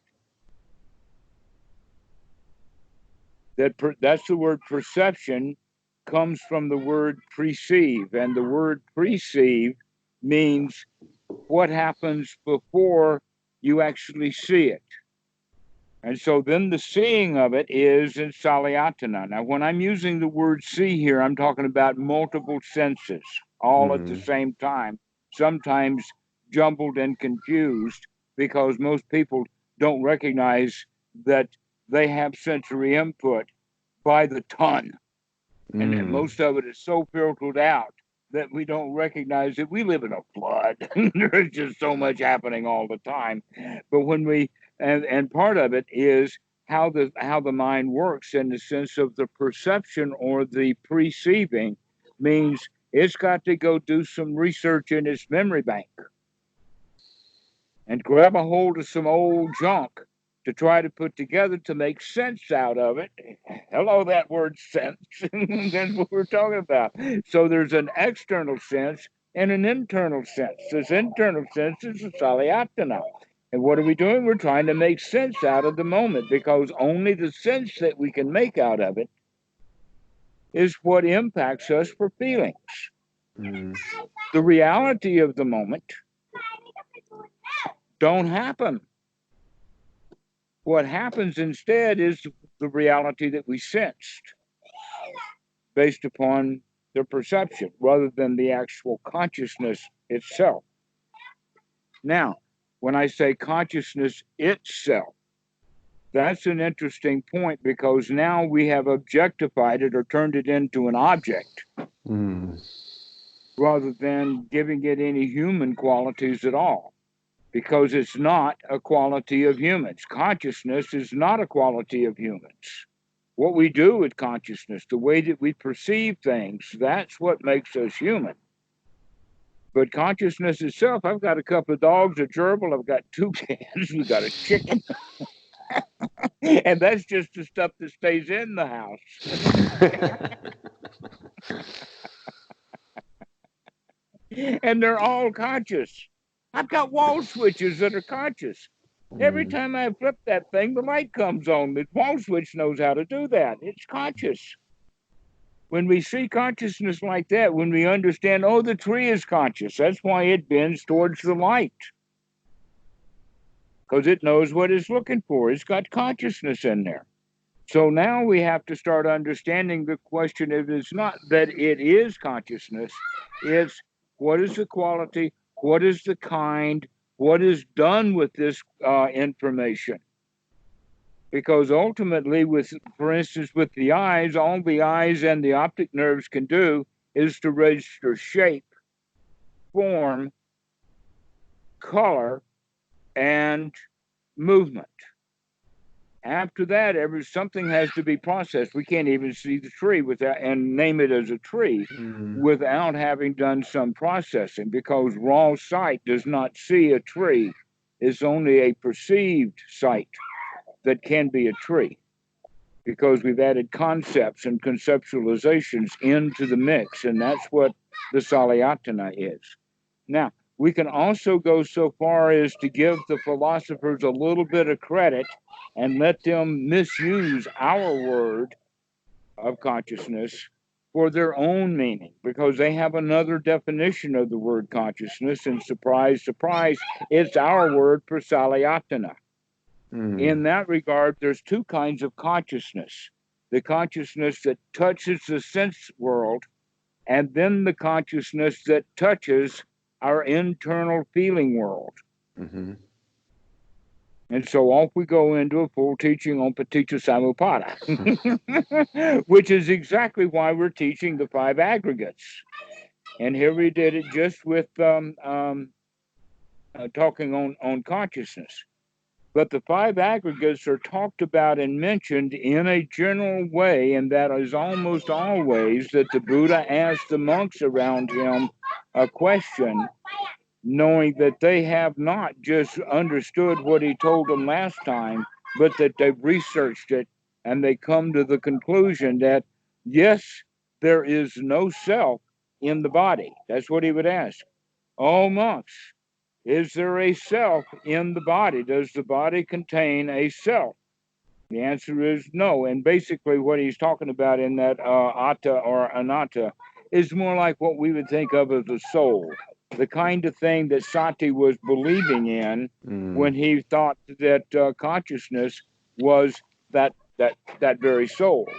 That's the word perception comes from the word perceive, and the word perceive means what happens before you actually see it. And so then the seeing of it is in Salayatana. Now, when I'm using the word see here, I'm talking about multiple senses all at the same time, sometimes jumbled and confused because most people don't recognize that they have sensory input by the ton. And most of it is so filtered out that we don't recognize it. We live in a flood. There's just so much happening all the time. But when we and part of it is how the mind works in the sense of the perception or the perceiving means it's got to go do some research in its memory bank and grab a hold of some old junk to try to put together to make sense out of it. Hello, that word sense. That's what we're talking about. So there's an external sense and an internal sense. This internal sense is a salayatana. And what are we doing? We're trying to make sense out of the moment, because only the sense that we can make out of it is what impacts us for feelings. The reality of the moment don't happen. What happens instead is the reality that we sensed based upon the perception rather than the actual consciousness itself. Now, when I say consciousness itself, That's an interesting point, because now we have objectified it or turned it into an object rather than giving it any human qualities at all, because it's not a quality of humans. Consciousness is not a quality of humans. What we do with consciousness, the way that we perceive things, that's what makes us human. But consciousness itself, I've got a couple of dogs, a gerbil, I've got two cats, we've got a chicken, and that's just the stuff that stays in the house. And they're all conscious. I've got wall switches that are conscious. Every time I flip that thing, the light comes on. The wall switch knows how to do that. It's conscious. When we see consciousness like that, when we understand, oh, the tree is conscious, that's why it bends towards the light, because it knows what it's looking for. It's got consciousness in there. So now we have to start understanding the question. It is not that it is consciousness, it's what is the quality, what is the kind, what is done with this information. Because ultimately, for instance, with the eyes, all the eyes and the optic nerves can do is to register shape, form, color, and movement. After that, something has to be processed. We can't even see the tree without and name it as a tree without having done some processing, because raw sight does not see a tree. It's only a perceived sight that can be a tree, because we've added concepts and conceptualizations into the mix, and that's what the Salayatana is. Now, we can also go so far as to give the philosophers a little bit of credit and let them misuse our word of consciousness for their own meaning, because they have another definition of the word consciousness, and surprise, surprise, it's our word for Salayatana. In that regard, there's two kinds of consciousness: the consciousness that touches the sense world, and then the consciousness that touches our internal feeling world. And so off we go into a full teaching on Paticca Samuppada, which is exactly why we're teaching the five aggregates. And here we did it just with talking on consciousness. But the five aggregates are talked about and mentioned in a general way, and that is almost always that the Buddha asked the monks around him a question, knowing that they have not just understood what he told them last time, but that they've researched it, and they come to the conclusion that, yes, there is no self in the body. That's what he would ask. Oh, monks, is there a self in the body? Does the body contain a self? The answer is no. And basically, what he's talking about in that atta or anatta is more like what we would think of as a soul, the kind of thing that Sati was believing in when he thought that consciousness was that very soul.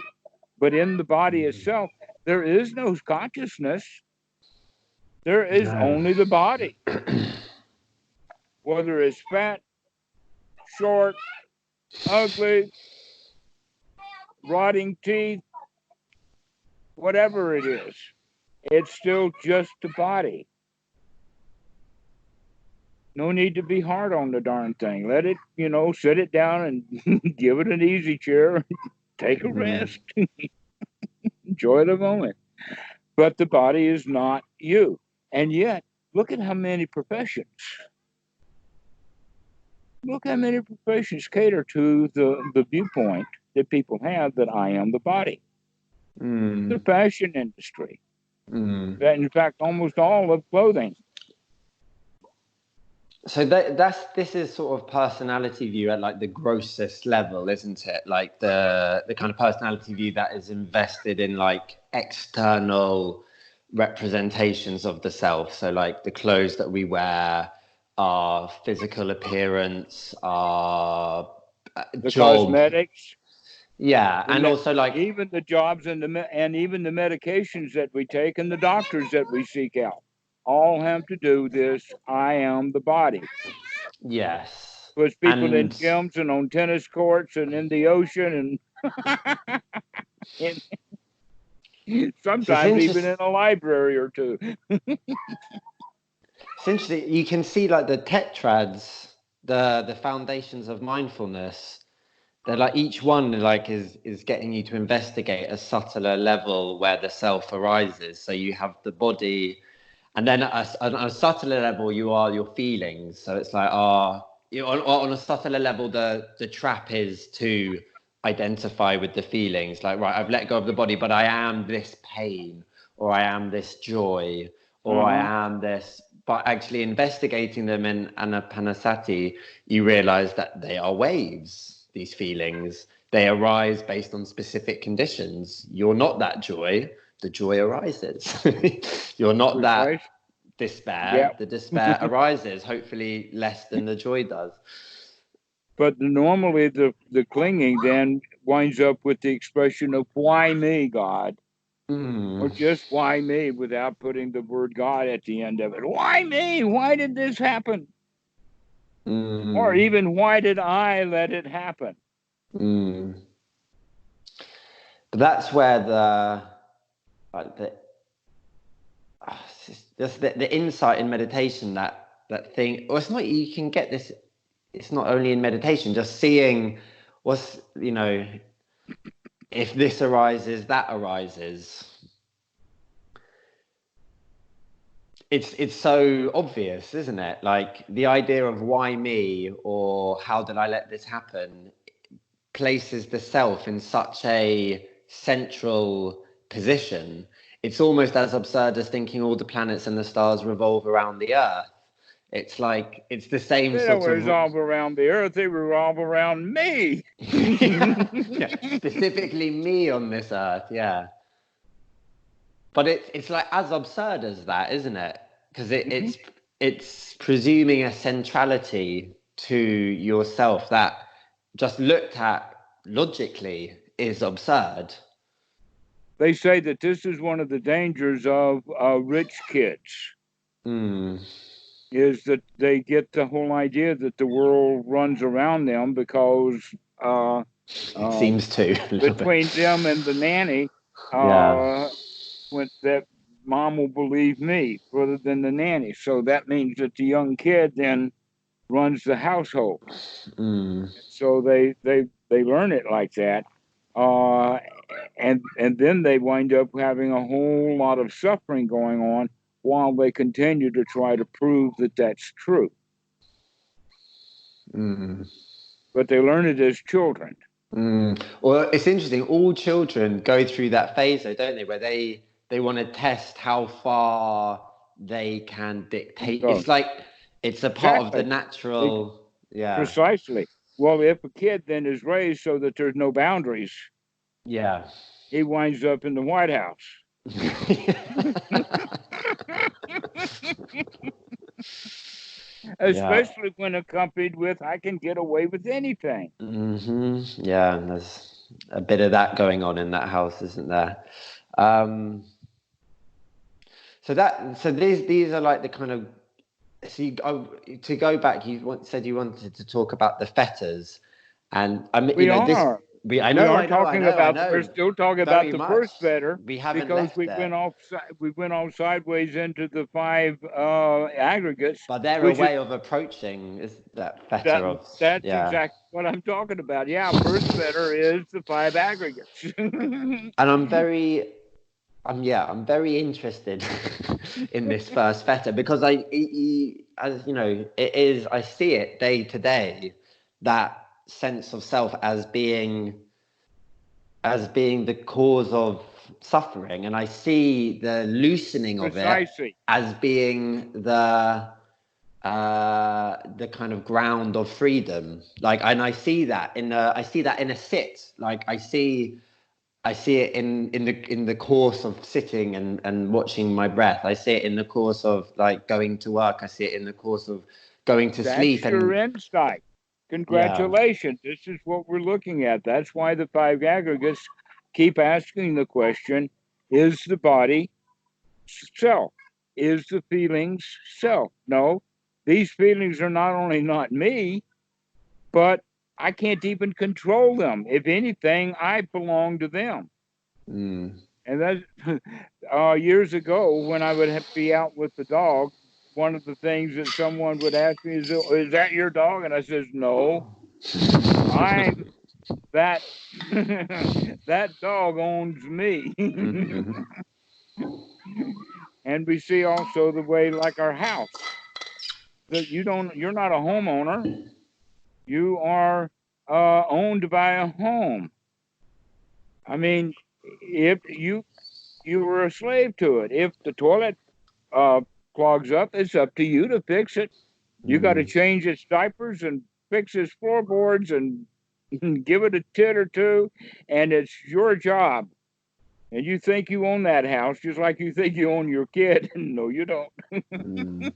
But in the body itself, there is no consciousness. There is only the body. Whether it's fat, short, ugly, rotting teeth, whatever it is, it's still just a body. No need to be hard on the darn thing. Let it, sit it down and give it an easy chair, take a rest, enjoy the moment. But the body is not you. And yet, look at how many professions. Look how many professions cater to the viewpoint that people have that I am the body. The fashion industry. That, in fact, almost all of clothing. So this is sort of personality view at like the grossest level, isn't it? Like the kind of personality view that is invested in like external representations of the self. So like the clothes that we wear, our physical appearance, our the job. Cosmetics. Yeah, and also like even the jobs and even the medications that we take and the doctors that we seek out all have to do this. I am the body. Yes. Puts people in And gyms and on tennis courts and in the ocean and so it's sometimes even in interesting. a library or two. It's interesting. You can see like the tetrads, the foundations of mindfulness. They're like each one like is getting you to investigate a subtler level where the self arises. So you have the body, and then on a subtler level you are your feelings. So it's like on a subtler level the trap is to identify with the feelings. Like, right, I've let go of the body, but I am this pain, or I am this joy, or I Uh-huh. am this. But actually investigating them in anapanasati, you realize that they are waves, these feelings. They arise based on specific conditions. You're not that joy, the joy arises. You're not that Precise. Yeah. despair, the despair arises, hopefully less than the joy does. But normally the clinging then winds up with the expression of why me, God? Or Mm, just why me without putting the word God at the end of it. Why me? Why did this happen? Or mm, even why did I let it happen? mm. But that's where like the just the insight in meditation, that thing. Well, it's not, you can get this. It's not only in meditation, just seeing what's, if this arises, that arises. It's so obvious, isn't it? Like the idea of why me, or how did I let this happen, places the self in such a central position. It's almost as absurd as thinking all the planets and the stars revolve around the Earth. It's like it's the same They don't sort of revolve around the earth, they revolve around me. yeah, specifically me on this Earth, yeah. But it's like as absurd as that, isn't it? Because it's presuming a centrality to yourself that, just looked at logically, is absurd. They say that this is one of the dangers of rich kids, Mm, is that they get the whole idea that the world runs around them because uh, it uh, seems to a little bit. between them and the nanny, Yeah. uh, when that mom will believe me rather than the nanny. So that means that the young kid then runs the household. Mm, So they learn it like that, uh, and then they wind up having a whole lot of suffering going on while they continue to try to prove that that's true. mm, But they learn it as children. mm. Well, it's interesting. All children go through that phase, though, don't they? Where they want to test how far they can dictate. So It's like it's a part of the exactly, they, natural. Yeah. precisely. Well, if a kid then is raised so that there's no boundaries, Yeah. he winds up in the White House. Yeah. Especially when accompanied with "I can get away with anything." Yeah, and there's a bit of that going on in that house, isn't there? Um, so these are like the kind of, to go back, said you wanted to talk about the fetters, and I mean, We are. I We know, are talking about. We're I know, still talking about very the much. first better We haven't because left it, we went off sideways into the five aggregates, but they're a which is way of approaching, is that that. fetter of, That's yeah. exactly what I'm talking about. Yeah, first better is the five aggregates. And I'm very interested in this first feta, because as you know, I see it day to day, that sense of self as being the cause of suffering, and I see the loosening of it Precisely. as being the kind of ground of freedom. Like, and I see that in a sit. Like, I see it in the course of sitting and watching my breath. I see it in the course of like going to work. I see it in the course of going to sleep. That's your And insight. yeah, Congratulations. This is what we're looking at. That's why the five aggregates keep asking the question, is the body self? Is the feelings self? No, these feelings are not only not me, but I can't even control them. If anything, I belong to them. Mm. And that's years ago when I would be out with the dog. One of the things that someone would ask me is that your dog? And I says, no, I'm that that dog owns me. Mm-hmm. And we see also the way like our house that you're not a homeowner. You are owned by a home. I mean, if you were a slave to it. If the toilet uh, clogs up, it's up to you to fix it. You got to Mm. change its diapers and fix its floorboards and give it a tit or two, and it's your job. And you think you own that house just like you think you own your kid. No, you don't. Mm.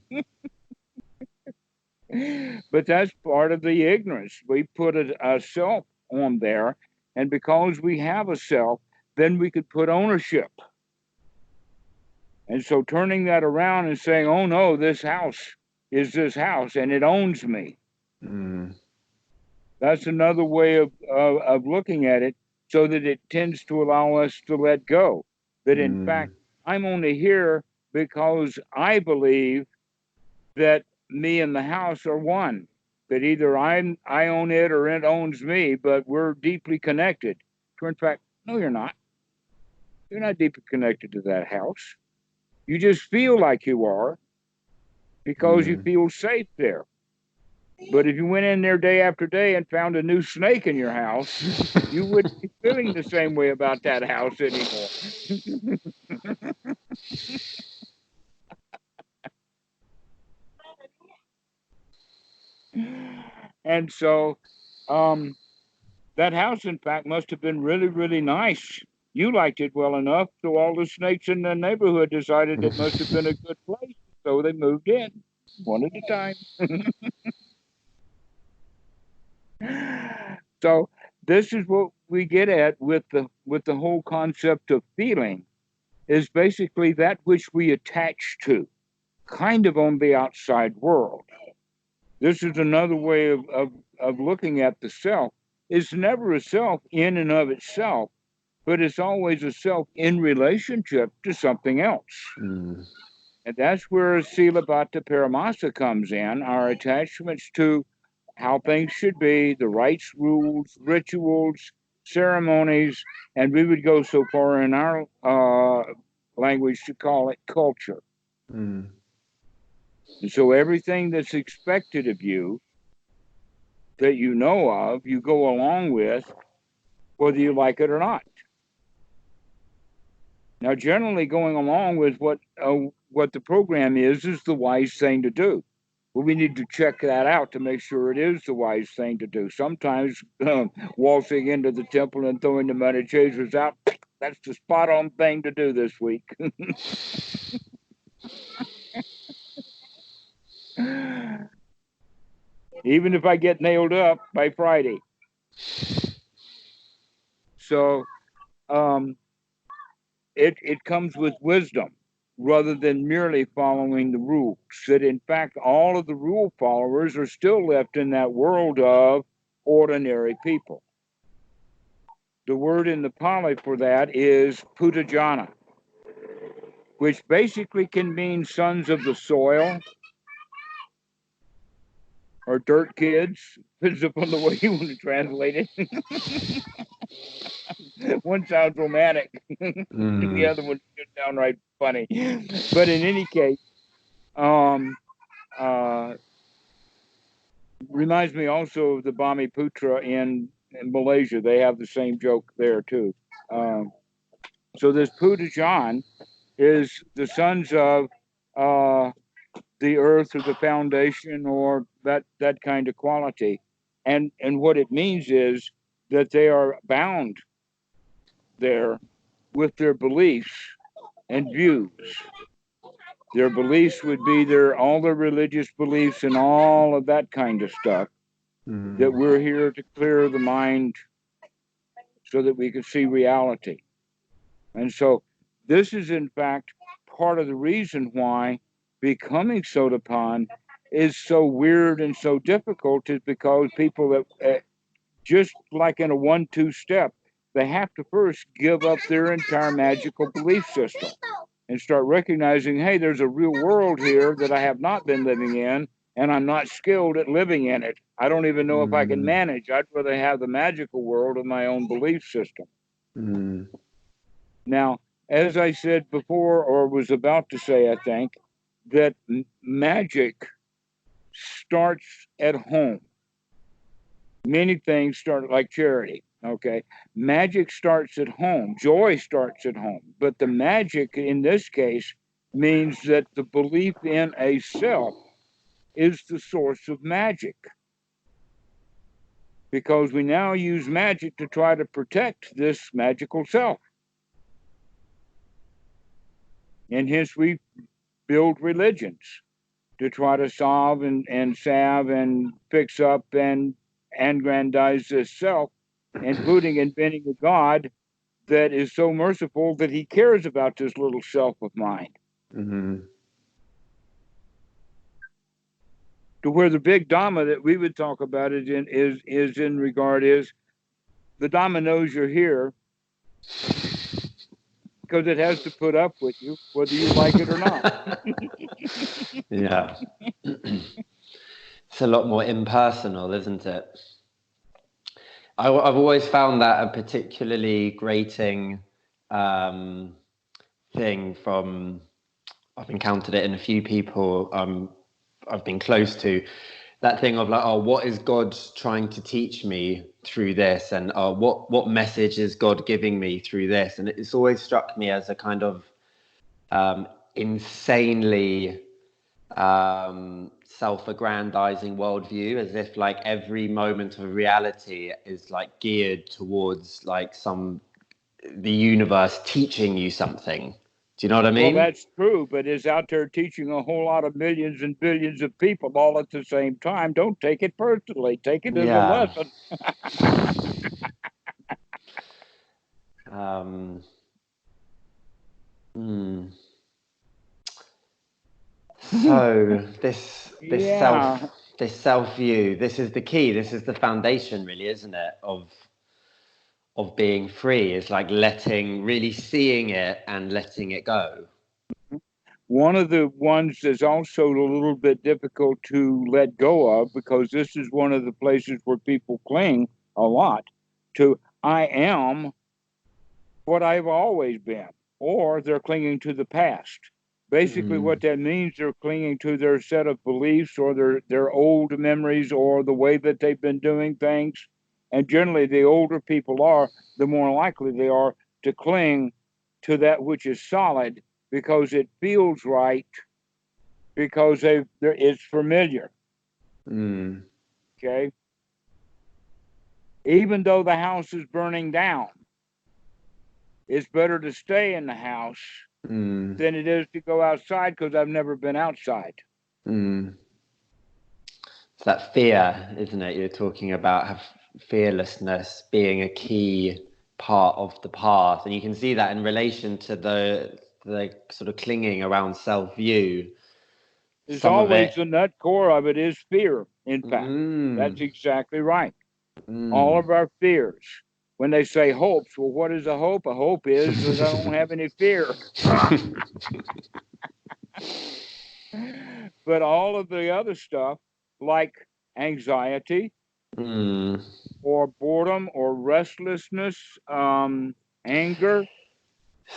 But that's part of the ignorance. We put a self on there, and because we have a self, then we could put ownership. And so turning that around and saying, oh no, this house is this house and it owns me. Mm. That's another way of looking at it, so that it tends to allow us to let go. That in Mm. fact, I'm only here because I believe that me and the house are one. That either I own it or it owns me, but we're deeply connected. So in fact, no, you're not. You're not deeply connected to that house. You just feel like you are because you Mm. feel safe there. But if you went in there day after day and found a new snake in your house, you wouldn't be feeling the same way about that house anymore. And so um, that house, in fact, must have been really, really nice. You liked it well enough, so all the snakes in the neighborhood decided it must have been a good place. So they moved in one at a time. So this is what we get at with the whole concept of feeling is basically that which we attach to, kind of on the outside world. This is another way of looking at the self. It's never a self in and of itself, but it's always a self in relationship to something else. Mm. And that's where Sila Bhatta Paramasa comes in, our attachments to how things should be, the rites, rules, rituals, ceremonies, and we would go so far in our language to call it culture. Mm. And so everything that's expected of you that you know of, you go along with, whether you like it or not. Now, generally, going along with what the program is the wise thing to do. But we need to check that out to make sure it is the wise thing to do. Sometimes waltzing into the temple and throwing the money chasers out, that's the spot on thing to do this week. Even if I get nailed up by Friday. So um, it comes with wisdom rather than merely following the rules. That in fact, all of the rule followers are still left in that world of ordinary people. The word in the Pali for that is Putajana, which basically can mean sons of the soil or dirt kids. Depends upon the way you want to translate it. One sounds romantic, and the Mm. other one's just downright funny. But in any case, um, uh, reminds me also of the Bami Putra in Malaysia. They have the same joke there too. Um, so this Pudajan is the sons of uh, the earth or the foundation or that kind of quality, and what it means is that they are bound there with their beliefs and views. Their beliefs would be all their religious beliefs and all of that kind of stuff. That Mm. we're here to clear the mind so that we can see reality. And so this is in fact part of the reason why becoming Sotapan is so weird and so difficult is because people that just like in a 1-2 step, they have to first give up their entire magical belief system and start recognizing, hey, there's a real world here that I have not been living in, and I'm not skilled at living in it. I don't even know if I can Mm, manage. I'd rather have the magical world of my own belief system. mm, Now, as I said before, or was about to say, I think, that magic starts at home. Many things start like charity. Okay. Magic starts at home. Joy starts at home. But the magic in this case means that the belief in a self is the source of magic because we now use magic to try to protect this magical self. And hence we build religions to try to solve and salve and fix up and aggrandize this self, including inventing a God that is so merciful that he cares about this little self of mine. mm. To where the big Dhamma that we would talk about is in regard is the Dhamma knows you're here because it has to put up with you, whether you like it or not. Yeah. It's a lot more impersonal, isn't it? I've always found that a particularly grating thing from, I've encountered it in a few people I've been close to, that thing of like, oh, what is God trying to teach me through this? And what message is God giving me through this? And it's always struck me as a kind of insanely self-aggrandizing worldview, as if like every moment of reality is like geared towards like the universe teaching you something. Do you know what I Well, mean? that's true, but is out there teaching a whole lot of millions and billions of people all at the same time. Don't take it personally. Take it as a Yeah. lesson. um hmm. So Yeah. this self view, this is the key, this is the foundation, really, isn't it, of being free, is like really seeing it and letting it go. One of the ones that's also a little bit difficult to let go of because this is one of the places where people cling a lot to I am what I've always been, or they're clinging to the past. Basically, Mm, what that means, they're clinging to their set of beliefs or their old memories or the way that they've been doing things. And generally, the older people are, the more likely they are to cling to that which is solid because it feels right, because it's familiar. mm, Okay. Even though the house is burning down, it's better to stay in the house mm, than it is to go outside because I've never been outside. mm. It's that fear, isn't it? You're talking about have fearlessness being a key part of the path, and you can see that in relation to the sort of clinging around self view. There's Some of always it. the nut core of it is fear, in fact. Mm, That's exactly right. All mm. of our fears. When they say hopes, well, what is a hope? A hope is that I don't have any fear. But all of the other stuff, like anxiety Mm. or boredom or restlessness, anger,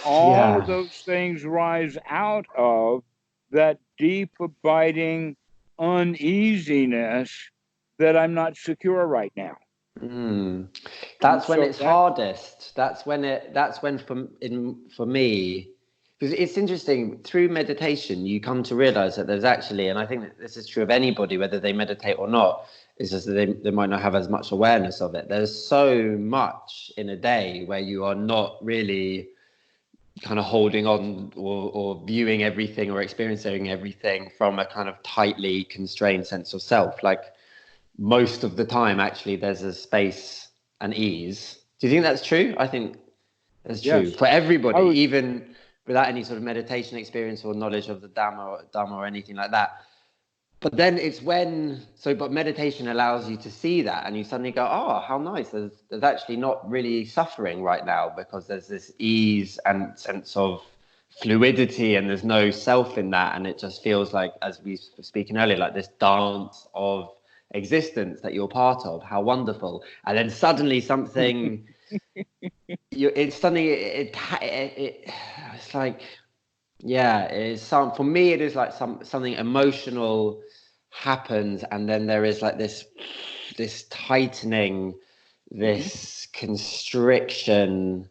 all of Yeah. those things rise out of that deep, abiding uneasiness that I'm not secure right now. Mm. And That's when so it's that hardest. That's when for me, because it's interesting, through meditation you come to realize that there's actually, and I think that this is true of anybody whether they meditate or not, is just that they might not have as much awareness of it. There's so much in a day where you are not really kind of holding on or viewing everything or experiencing everything from a kind of tightly constrained sense of self. Like most of the time, actually, there's a space and ease. Do you think that's true? I think that's true yes, for I everybody, would. even without any sort of meditation experience or knowledge of the Dhamma or anything like that. But then it's but meditation allows you to see that, and you suddenly go, oh, how nice. There's actually not really suffering right now, because there's this ease and sense of fluidity, and there's no self in that. And it just feels like, as we were speaking earlier, like this dance of existence that you're part of. How wonderful. And then suddenly something, it's like, yeah, it's for me, it is like something emotional happens, and then there is like this tightening, this constriction.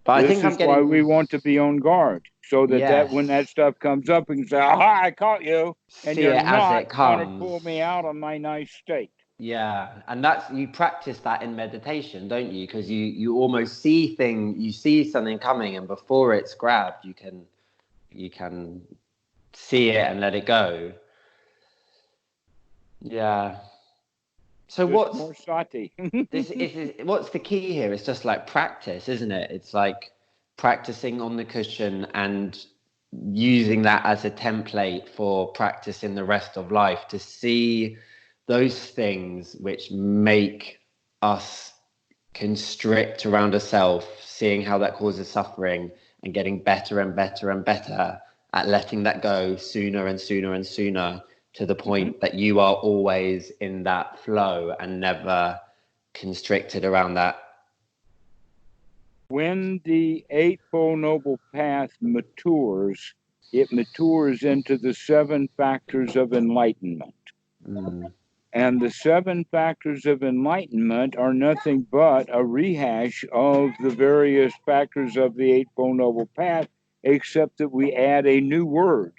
But I This think I'm is why we getting, want to be on guard, so that when that yes, stuff comes up, we can say, aha, I caught you, and see you're it as not it going to pull me comes. out of my nice state. Yeah, and that's, you practice that in meditation, don't you? Because you almost you see something coming, and before it's grabbed, you can see it and let it go. Yeah. So Just more sati. what's the key here? It's just like practice, isn't it? It's like practicing on the cushion and using that as a template for practice in the rest of life, to see those things which make us constrict around a self, seeing how that causes suffering, and getting better and better and better at letting that go sooner and sooner and sooner, to the Mm-hmm. point that you are always in that flow and never constricted around that. When the Eightfold Noble Path matures, it matures into the 7 factors of enlightenment. Mm, And the 7 factors of enlightenment are nothing but a rehash of the various factors of the Eightfold Noble Path, except that we add a new word,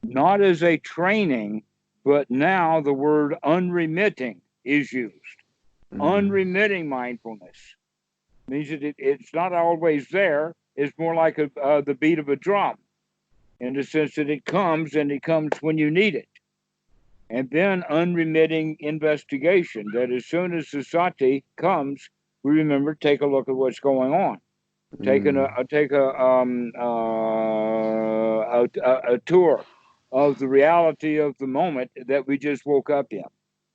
not as a training, but now the word unremitting is used. mm, Unremitting mindfulness means that it's not always there. It's more like the beat of a drum, in the sense that it comes, and it comes when you need it. And then unremitting investigation, that as soon as the sati comes, we remember, take a look at what's going on. Take mm, a tour of the reality of the moment that we just woke up in.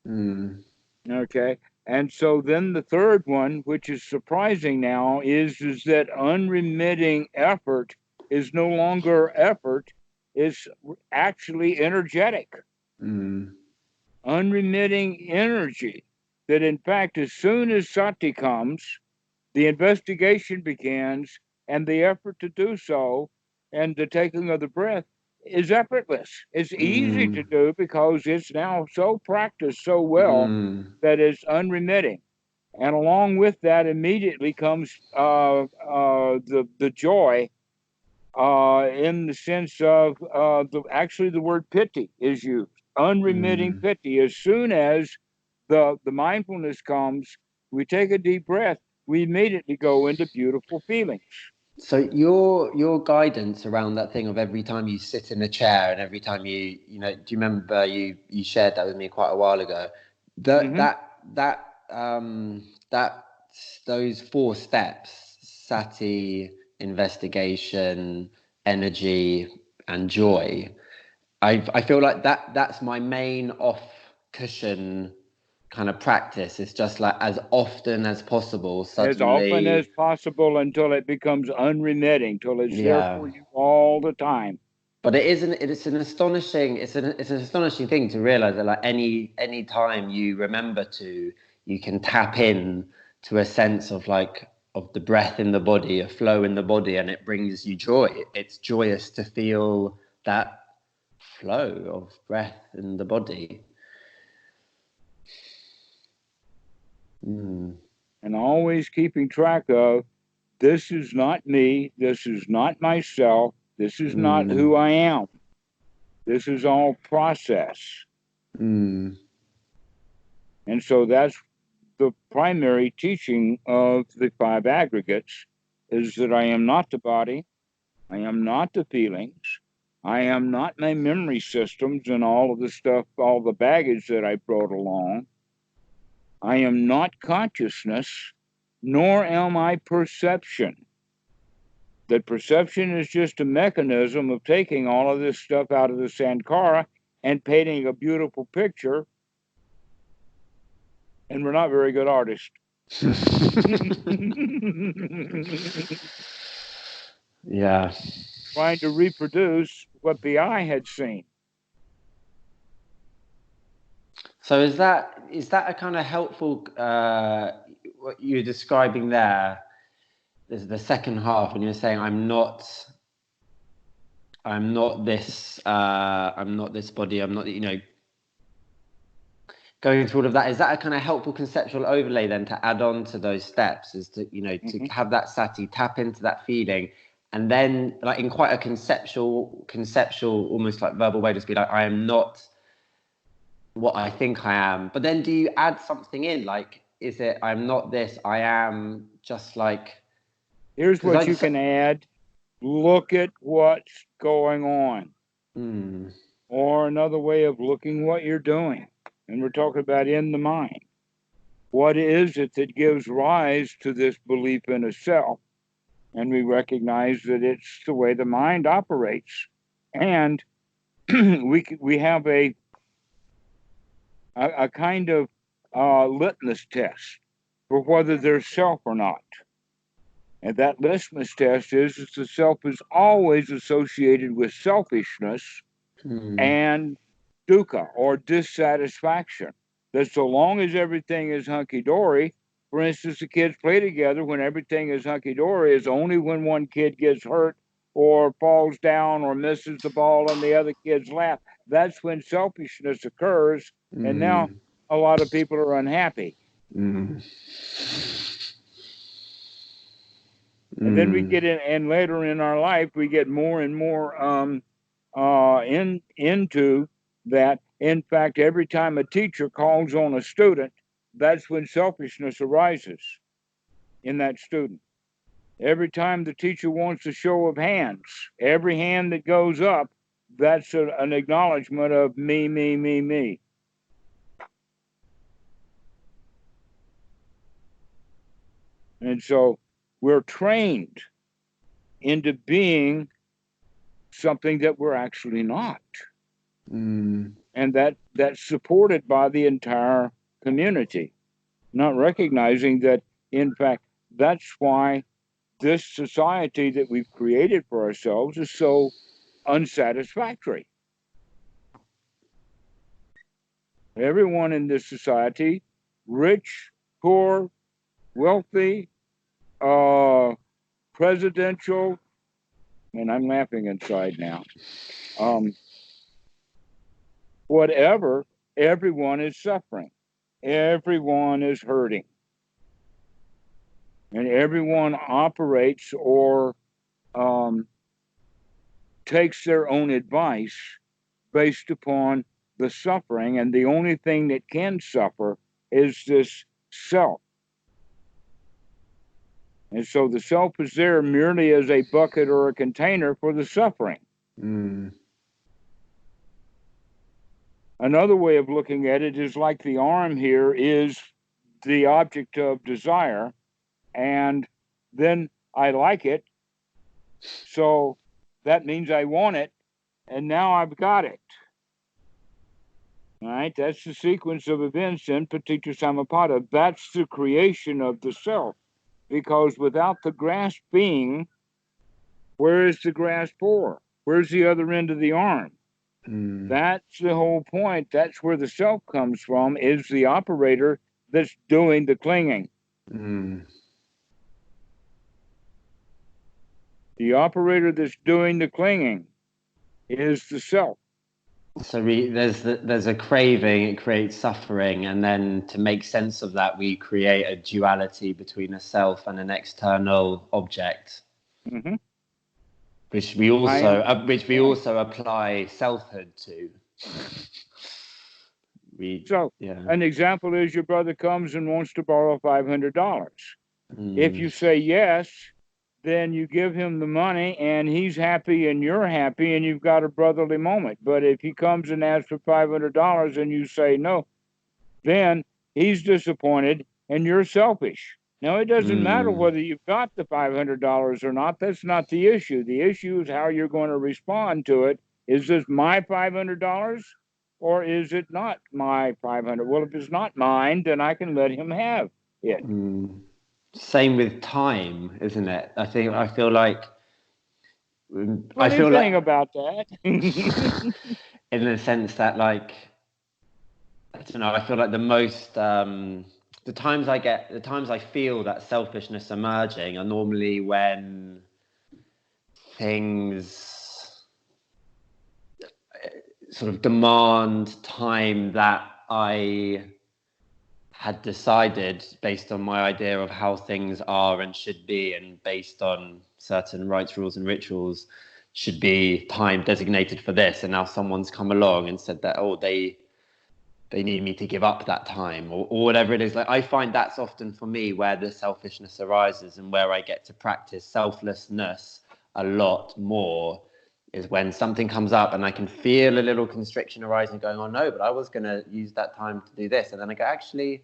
mm, Okay. And so then the third one, which is surprising now, is that unremitting effort is no longer effort, it's actually energetic. mm, Unremitting energy. That in fact, as soon as sati comes, the investigation begins, and the effort to do so and the taking of the breath is effortless. It's easy to mm, do because it's now so practiced so well mm, that it's unremitting. And along with that, immediately comes the joy, in the sense of the word piti is used. Unremitting mm. piti. As soon as the mindfulness comes, we take a deep breath, we immediately go into beautiful feelings. So your guidance around that thing of every time you sit in a chair and every time do you remember you shared that with me quite a while ago? That Mm-hmm. that that that those 4 steps: sati, investigation, energy, and joy. I feel like that's my main off cushion kind of practice. It's just like, as often as possible, As often as suddenly. possible until it becomes unremitting, till it's there Yeah. for you all the time. But it's an astonishing thing to realize that, like, any time you remember to, you can tap in to a sense of, like, of the breath in the body, a flow in the body, and it brings you joy. It's joyous to feel that flow of breath in the body. Mm, And always keeping track of, this is not me, this is not myself, this is not mm, who I am. This is all process. mm, And so that's the primary teaching of the 5 aggregates, is that I am not the body, I am not the feelings, I am not my memory systems and all of the stuff, all the baggage that I brought along. I am not consciousness, nor am I perception. That perception is just a mechanism of taking all of this stuff out of the sankara and painting a beautiful picture, and we're not very good artists. Yeah. Trying to reproduce what the eye had seen. So is that a kind of helpful what you're describing there? Is the second half when you're saying I'm not this body, I'm not, going through all of that. Is that a kind of helpful conceptual overlay then to add on to those steps? Is to to have that sati, tap into that feeling, and then like in quite a conceptual, almost like verbal way, just be like, I am not what I think I am. But then do you add something in? Like, is it I'm not this, I am just like. Here's what you can add. Look at what's going on. Or another way of looking what you're doing. And we're talking about in the mind. What is it that gives rise to this belief in a self? And we recognize that it's the way the mind operates. And we have a kind of litmus test for whether there's self or not. And that litmus test is the self is always associated with selfishness and dukkha, or dissatisfaction. That so long as everything is hunky-dory, for instance, the kids play together when everything is hunky-dory is only when one kid gets hurt or falls down or misses the ball on the other kid's lap. That's when selfishness occurs, and now a lot of people are unhappy. And then we get in, and later in our life, we get more and more into that. In fact, every time a teacher calls on a student, that's when selfishness arises in that student. Every time the teacher wants a show of hands, every hand that goes up, that's an acknowledgement of me, me, me, me. And so we're trained into being something that we're actually not. And that's supported by the entire community, not recognizing that, in fact, that's why this society that we've created for ourselves is so unsatisfactory. Everyone in this society, rich, poor, wealthy, presidential, and I'm laughing inside now, whatever, everyone is suffering. Everyone is hurting. And everyone operates or takes their own advice based upon the suffering. And the only thing that can suffer is this self. And so the self is there merely as a bucket or a container for the suffering. Another way of looking at it is like the arm here is the object of desire, and then I like it, so that means I want it, and now I've got it. All right, that's the sequence of events in Paticca Samuppada. That's the creation of the self, because without the grasp being, where is the grasp for? Where's the other end of the arm? That's the whole point. That's where the self comes from, is the operator that's doing the clinging. The operator that's doing the clinging is the self. So there's a craving, it creates suffering, and then to make sense of that, we create a duality between a self and an external object. Which we also apply selfhood to. An example is your brother comes and wants to borrow $500. If you say yes, then you give him the money and he's happy and you're happy and you've got a brotherly moment. But if he comes and asks for $500 and you say no, then he's disappointed and you're selfish. Now, it doesn't matter whether you've got the $500 or not. That's not the issue. The issue is how you're going to respond to it. Is this my $500 or is it not my 500? Well, if it's not mine, then I can let him have it. Same with time, isn't it? I feel like I Funny feel like thing about that. in the sense that, like, I don't know, I feel like the times I feel that selfishness emerging are normally when things sort of demand time that I had decided based on my idea of how things are and should be, and based on certain rites, rules, and rituals, should be time designated for this. And now someone's come along and said that, oh, they need me to give up that time, or whatever it is. Like, I find that's often for me where the selfishness arises, and where I get to practice selflessness a lot more is when something comes up and I can feel a little constriction arising, going, oh no, but I was going to use that time to do this. And then I go, actually,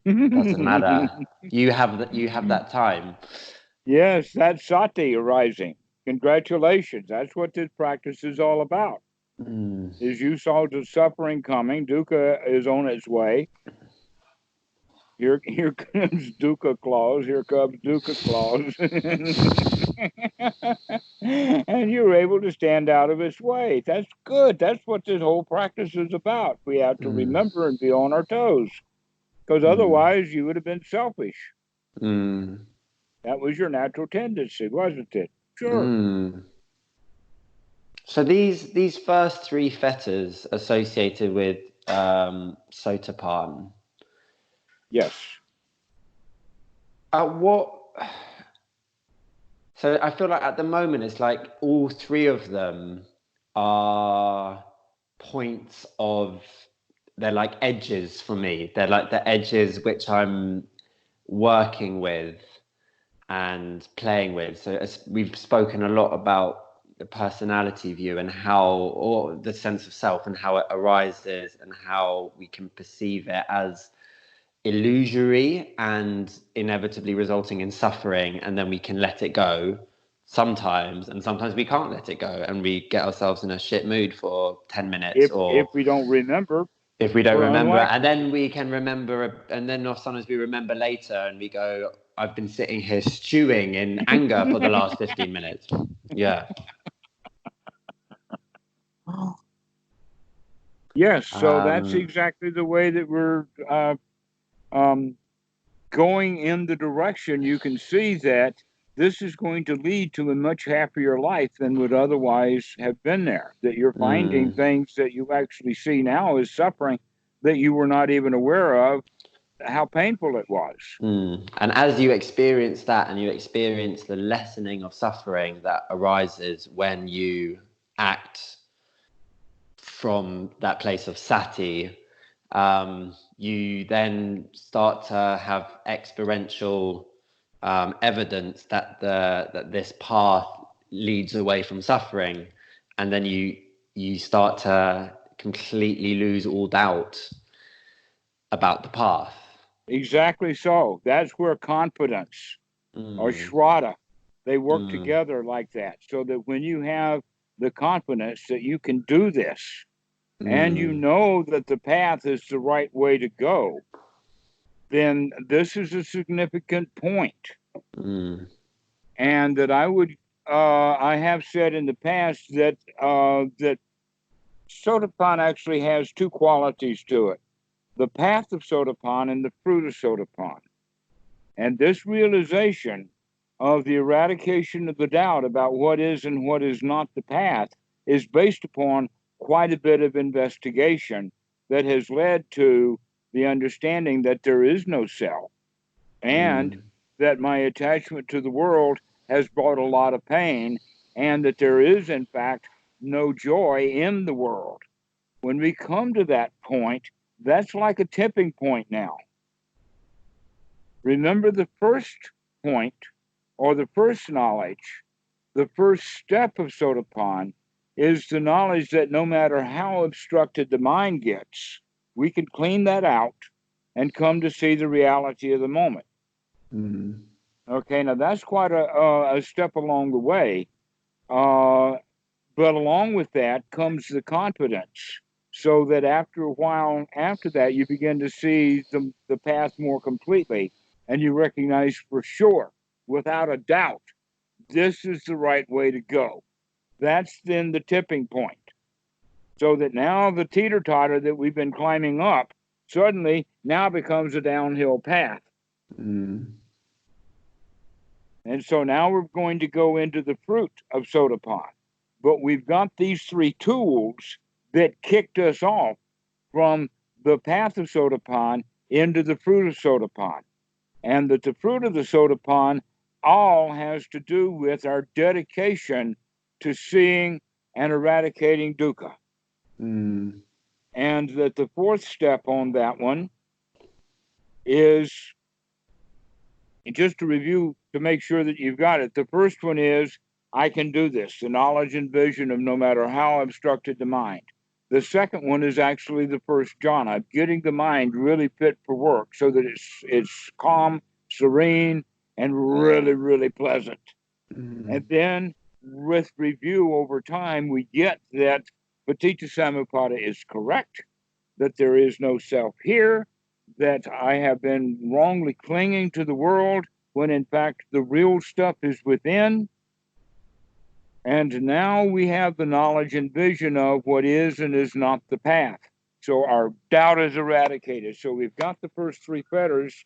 doesn't matter. You have that time. Yes, that's sati arising. Congratulations. That's what this practice is all about. Is you saw the suffering coming. Dukkha is on its way. Here comes Dukkha Claus. Here comes Dukkha Claus. And you're able to stand out of its way. That's good. That's what this whole practice is about. We have to remember and be on our toes, because otherwise you would have been selfish. That was your natural tendency, wasn't it? Sure. So these first three fetters associated with Sotapan. Yes. So I feel like at the moment it's like all three of them are points of, they're like edges for me. They're like the edges which I'm working with and playing with. So as we've spoken a lot about the personality view and how, or the sense of self and how it arises and how we can perceive it as illusory and inevitably resulting in suffering, and then we can let it go sometimes, and sometimes we can't let it go and we get ourselves in a shit mood for 10 minutes, If or we don't remember, if we don't we're remember, unlucky. and then we can remember, and then sometimes we remember later and we go, I've been sitting here stewing in anger for the last 15 minutes. Yeah. Yes, so that's exactly the way that we're going in the direction. You can see that this is going to lead to a much happier life than would otherwise have been there. That you're finding things that you actually see now as suffering that you were not even aware of, how painful it was. And as you experience that, and you experience the lessening of suffering that arises when you act from that place of sati, you then start to have experiential evidence that this path leads away from suffering, and then you start to completely lose all doubt about the path. Exactly so. That's where confidence or shraddha, they work together like that, so that when you have the confidence that you can do this, and you know that the path is the right way to go, then this is a significant point. And that I have said in the past that that Sotapan actually has two qualities to it: the path of Sotapan and the fruit of Sotapan. And this realization of the eradication of the doubt about what is and what is not the path is based upon quite a bit of investigation that has led to the understanding that there is no self, and that my attachment to the world has brought a lot of pain, and that there is, in fact, no joy in the world. When we come to that point, that's like a tipping point now. Remember, the first point, or the first knowledge, the first step of Sotapan is the knowledge that no matter how obstructed the mind gets, we can clean that out and come to see the reality of the moment. Okay, now that's quite a step along the way. But along with that comes the confidence, so that after a while after that, you begin to see the path more completely, and you recognize for sure, without a doubt, this is the right way to go. That's then the tipping point. So that now the teeter-totter that we've been climbing up suddenly now becomes a downhill path. Mm. And so now we're going to go into the fruit of Sotapan. But we've got these three tools that kicked us off from the path of Sotapan into the fruit of Sotapan. And that the fruit of the Sotapan all has to do with our dedication to seeing and eradicating dukkha. Mm. And that the fourth step on that one is, just to review to make sure that you've got it. The first one is, I can do this, the knowledge and vision of no matter how obstructed the mind. The second one is actually the first jhana, getting the mind really fit for work so that it's calm, serene, and really, really pleasant. Mm. And then with review over time, we get that Paticca Samuppada is correct, that there is no self here, that I have been wrongly clinging to the world when in fact the real stuff is within. And now we have the knowledge and vision of what is and is not the path. So our doubt is eradicated. So we've got the first three fetters,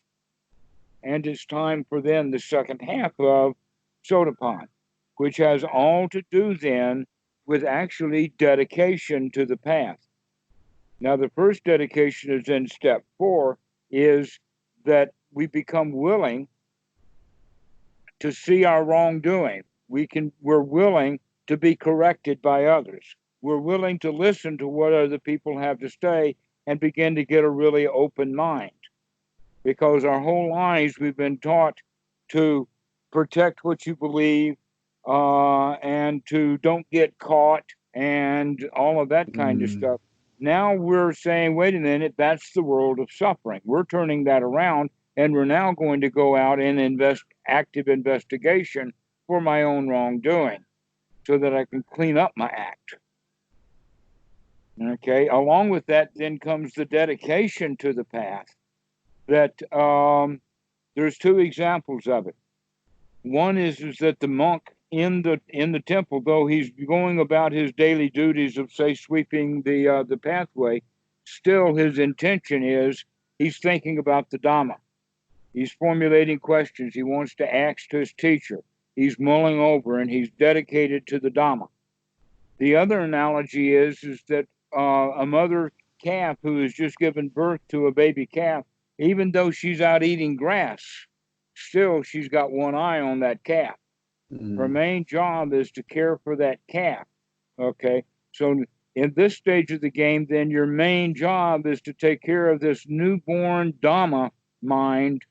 and it's time for then the second half of Sotapan, which has all to do then with actually dedication to the path. Now, the first dedication is in step 4, is that we become willing to see our wrongdoing. We're willing to be corrected by others. We're willing to listen to what other people have to say and begin to get a really open mind. Because our whole lives we've been taught to protect what you believe, and to don't get caught and all of that kind of Mm. stuff. Now we're saying, wait a minute, that's the world of suffering. We're turning that around, and we're now going to go out and active investigation for my own wrongdoing so that I can clean up my act. Okay, along with that then comes the dedication to the path. That there's two examples of it. One is that the monk in the temple, though he's going about his daily duties of, say, sweeping the pathway, still his intention is he's thinking about the Dhamma. He's formulating questions he wants to ask to his teacher. He's mulling over and he's dedicated to the Dhamma. The other analogy is that a mother calf who has just given birth to a baby calf, even though she's out eating grass, still she's got one eye on that calf. Her Mm. main job is to care for that calf. Okay, so in this stage of the game, then your main job is to take care of this newborn Dhamma mind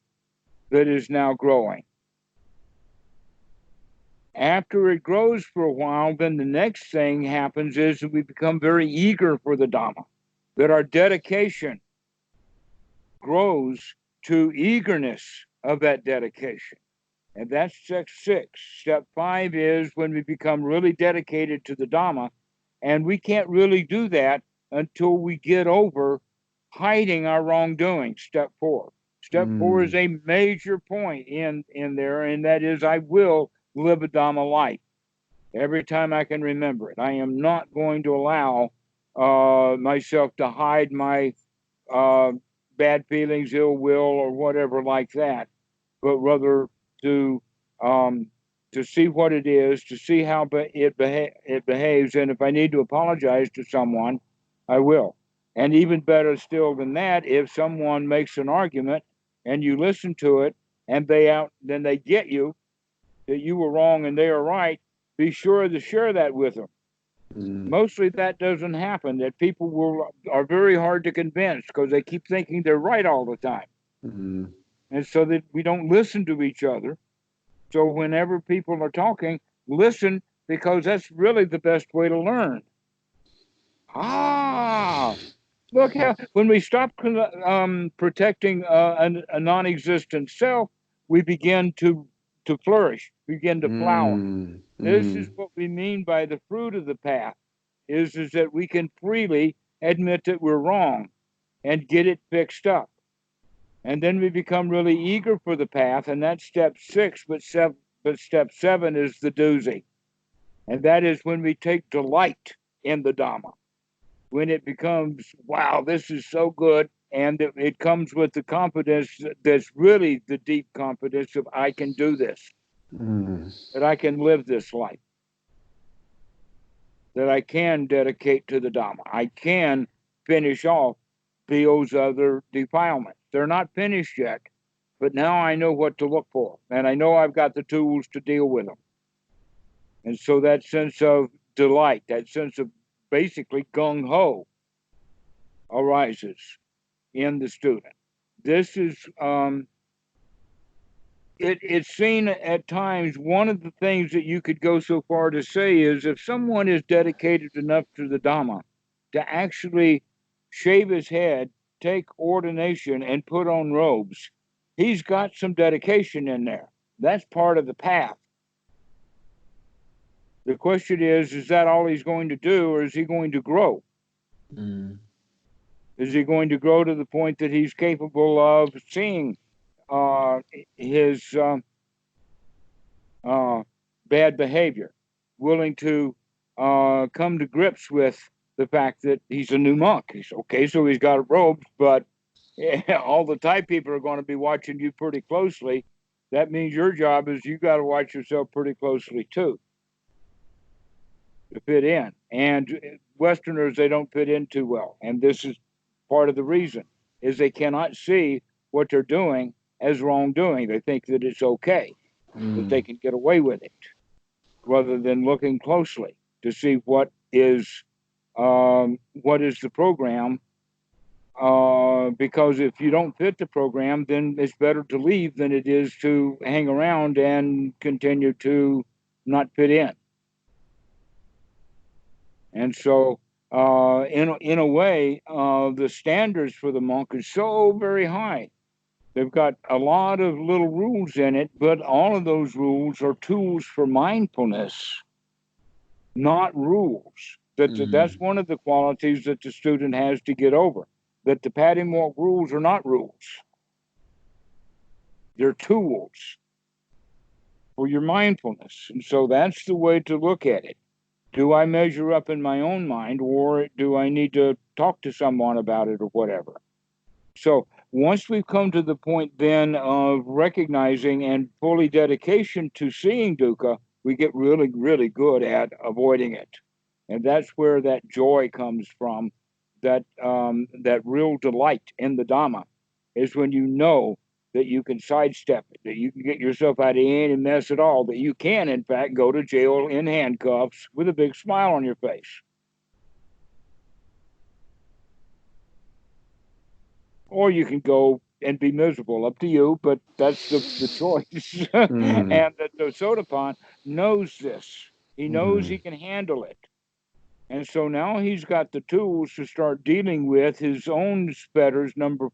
that is now growing. After it grows for a while, then the next thing happens is that we become very eager for the Dhamma, that our dedication grows to eagerness of that dedication. And that's step 6. Step 5 is when we become really dedicated to the Dhamma, and we can't really do that until we get over hiding our wrongdoing. Step 4. Step 4 is Mm. a major point in there, and that is I will live a Dhamma life every time I can remember it. I am not going to allow myself to hide my uh, bad feelings, ill will, or whatever like that, but rather to um, to see what it is, to see how it behaves, and if I need to apologize to someone, I will. And even better still than that, if someone makes an argument and you listen to it, and then they get you that you were wrong and they are right, be sure to share that with them. Mm. Mostly that doesn't happen. That people are very hard to convince because they keep thinking they're right all the time, Mm. and so that we don't listen to each other. So whenever people are talking, listen, because that's really the best way to learn. Ah, look how when we stop protecting a non-existent self, we begin to flourish. begin to flower. Mm, This is mm, what we mean by the fruit of the path, is that we can freely admit that we're wrong and get it fixed up. And then we become really eager for the path, and that's step 6, but step 7 is the doozy. And that is when we take delight in the Dhamma, when it becomes, wow, this is so good. And it comes with the confidence that's really the deep confidence of I can do this, mm, that I can live this life, that I can dedicate to the Dhamma. I can finish off those other defilements. They're not finished yet, but now I know what to look for, and I know I've got the tools to deal with them. And so that sense of delight, that sense of basically gung ho arises in the student. This is it's seen at times. One of the things that you could go so far to say is if someone is dedicated enough to the Dhamma to actually shave his head, take ordination, and put on robes, he's got some dedication in there. That's part of the path. The question is that all he's going to do, or is he going to grow? mm, Is he going to grow to the point that he's capable of seeing his bad behavior, willing to come to grips with the fact that he's a new monk? He's okay, so he's got a robe, but all the Thai people are going to be watching you pretty closely. That means your job is you got to watch yourself pretty closely too to fit in. And Westerners, they don't fit in too well, and this is part of the reason is they cannot see what they're doing as wrongdoing. They think that it's okay, that they mm, can get away with it, rather than looking closely to see what is the program. Because if you don't fit the program, then it's better to leave than it is to hang around and continue to not fit in. And so, in a way, the standards for the monk is so very high. They've got a lot of little rules in it, but all of those rules are tools for mindfulness, not rules. That's mm, one of the qualities that the student has to get over. That the padding walk rules are not rules; they're tools for your mindfulness. And so that's the way to look at it. Do I measure up in my own mind, or do I need to talk to someone about it, or whatever? So once we've come to the point then of recognizing and fully dedication to seeing dukkha, we get really, really good at avoiding it. And that's where that joy comes from, that real delight in the Dhamma is when you know that you can sidestep it, that you can get yourself out of any mess at all, that you can, in fact, go to jail in handcuffs with a big smile on your face. Or you can go and be miserable. Up to you, but that's the choice. mm, And that the Sotapan knows this. He knows he mm, can handle it. And so now he's got the tools to start dealing with his own fetters, number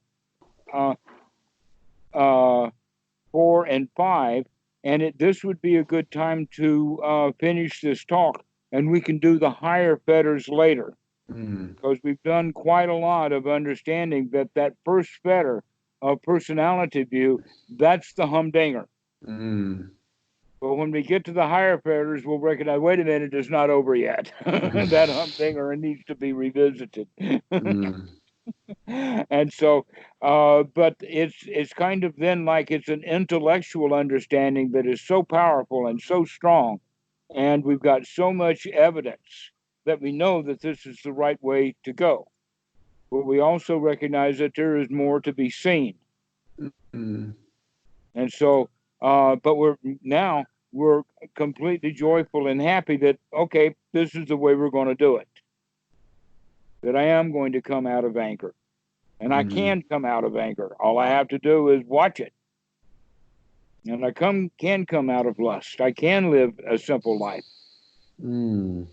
uh, uh, 4 and 5. And this would be a good time to finish this talk, and we can do the higher fetters later, mm, because we've done quite a lot of understanding that first fetter of personality view, that's the humdinger. mm. But when we get to the higher fetters, we'll recognize, wait a minute, it's not over yet. That humdinger needs to be revisited. Mm, And so, but it's kind of then like it's an intellectual understanding that is so powerful and so strong, and we've got so much evidence that we know that this is the right way to go. But we also recognize that there is more to be seen. mm, And so, but we're completely joyful and happy that, okay, this is the way we're going to do it. That I am going to come out of anger. And I mm, can come out of anger. All I have to do is watch it. And can come out of lust. I can live a simple life. mm,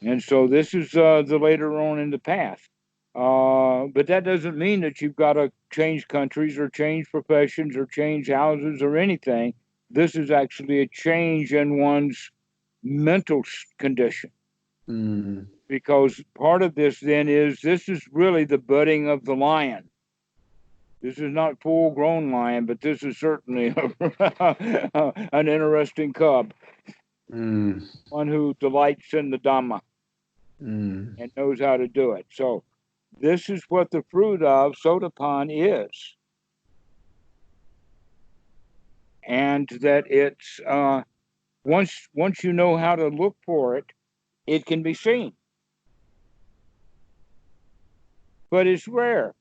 And so this is the later on in the path. But that doesn't mean that you've got to change countries or change professions or change houses or anything. This is actually a change in one's mental condition. Because part of this then is this is really the budding of the lion. This is not full-grown lion, but this is certainly an interesting cub. One who delights in the Dhamma and knows how to do it. So this is what the fruit of Sotapan is. And that it's, once you know how to look for it, it can be seen. But it's rare.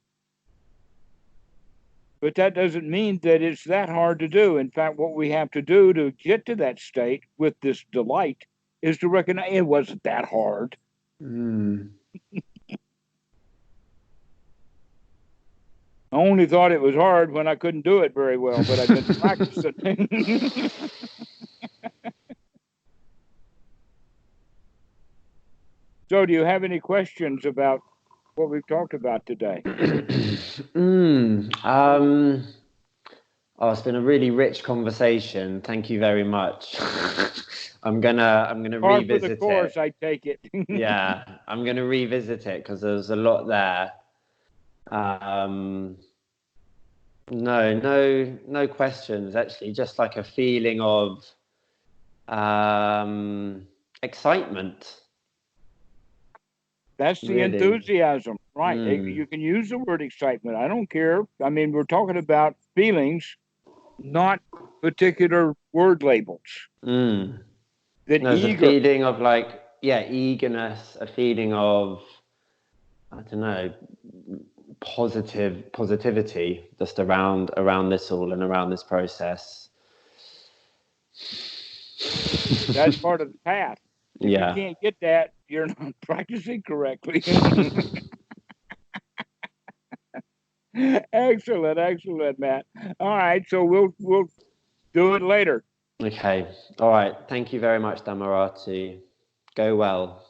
But that doesn't mean that it's that hard to do. In fact, what we have to do to get to that state with this delight is to recognize it wasn't that hard. I only thought it was hard when I couldn't do it very well, but I didn't practice it. So do you have any questions about what we've talked about today? Oh, it's been a really rich conversation. Thank you very much. I'm gonna revisit for the course, it. I take it. Yeah, I'm gonna revisit it because there's a lot there. No questions. Actually, just like a feeling of excitement. That's the Really. enthusiasm, right? You can use the word excitement. I don't care. I mean, we're talking about feelings, not particular word labels. There's a feeling of like, eagerness, a feeling of, I don't know, positivity just around this all and around this process. That's part of the path. If you can't get that, you're not practicing correctly. Excellent, Matt. All right, so we'll do it later. Okay. All right. Thank you very much, Dhammarato. Go well.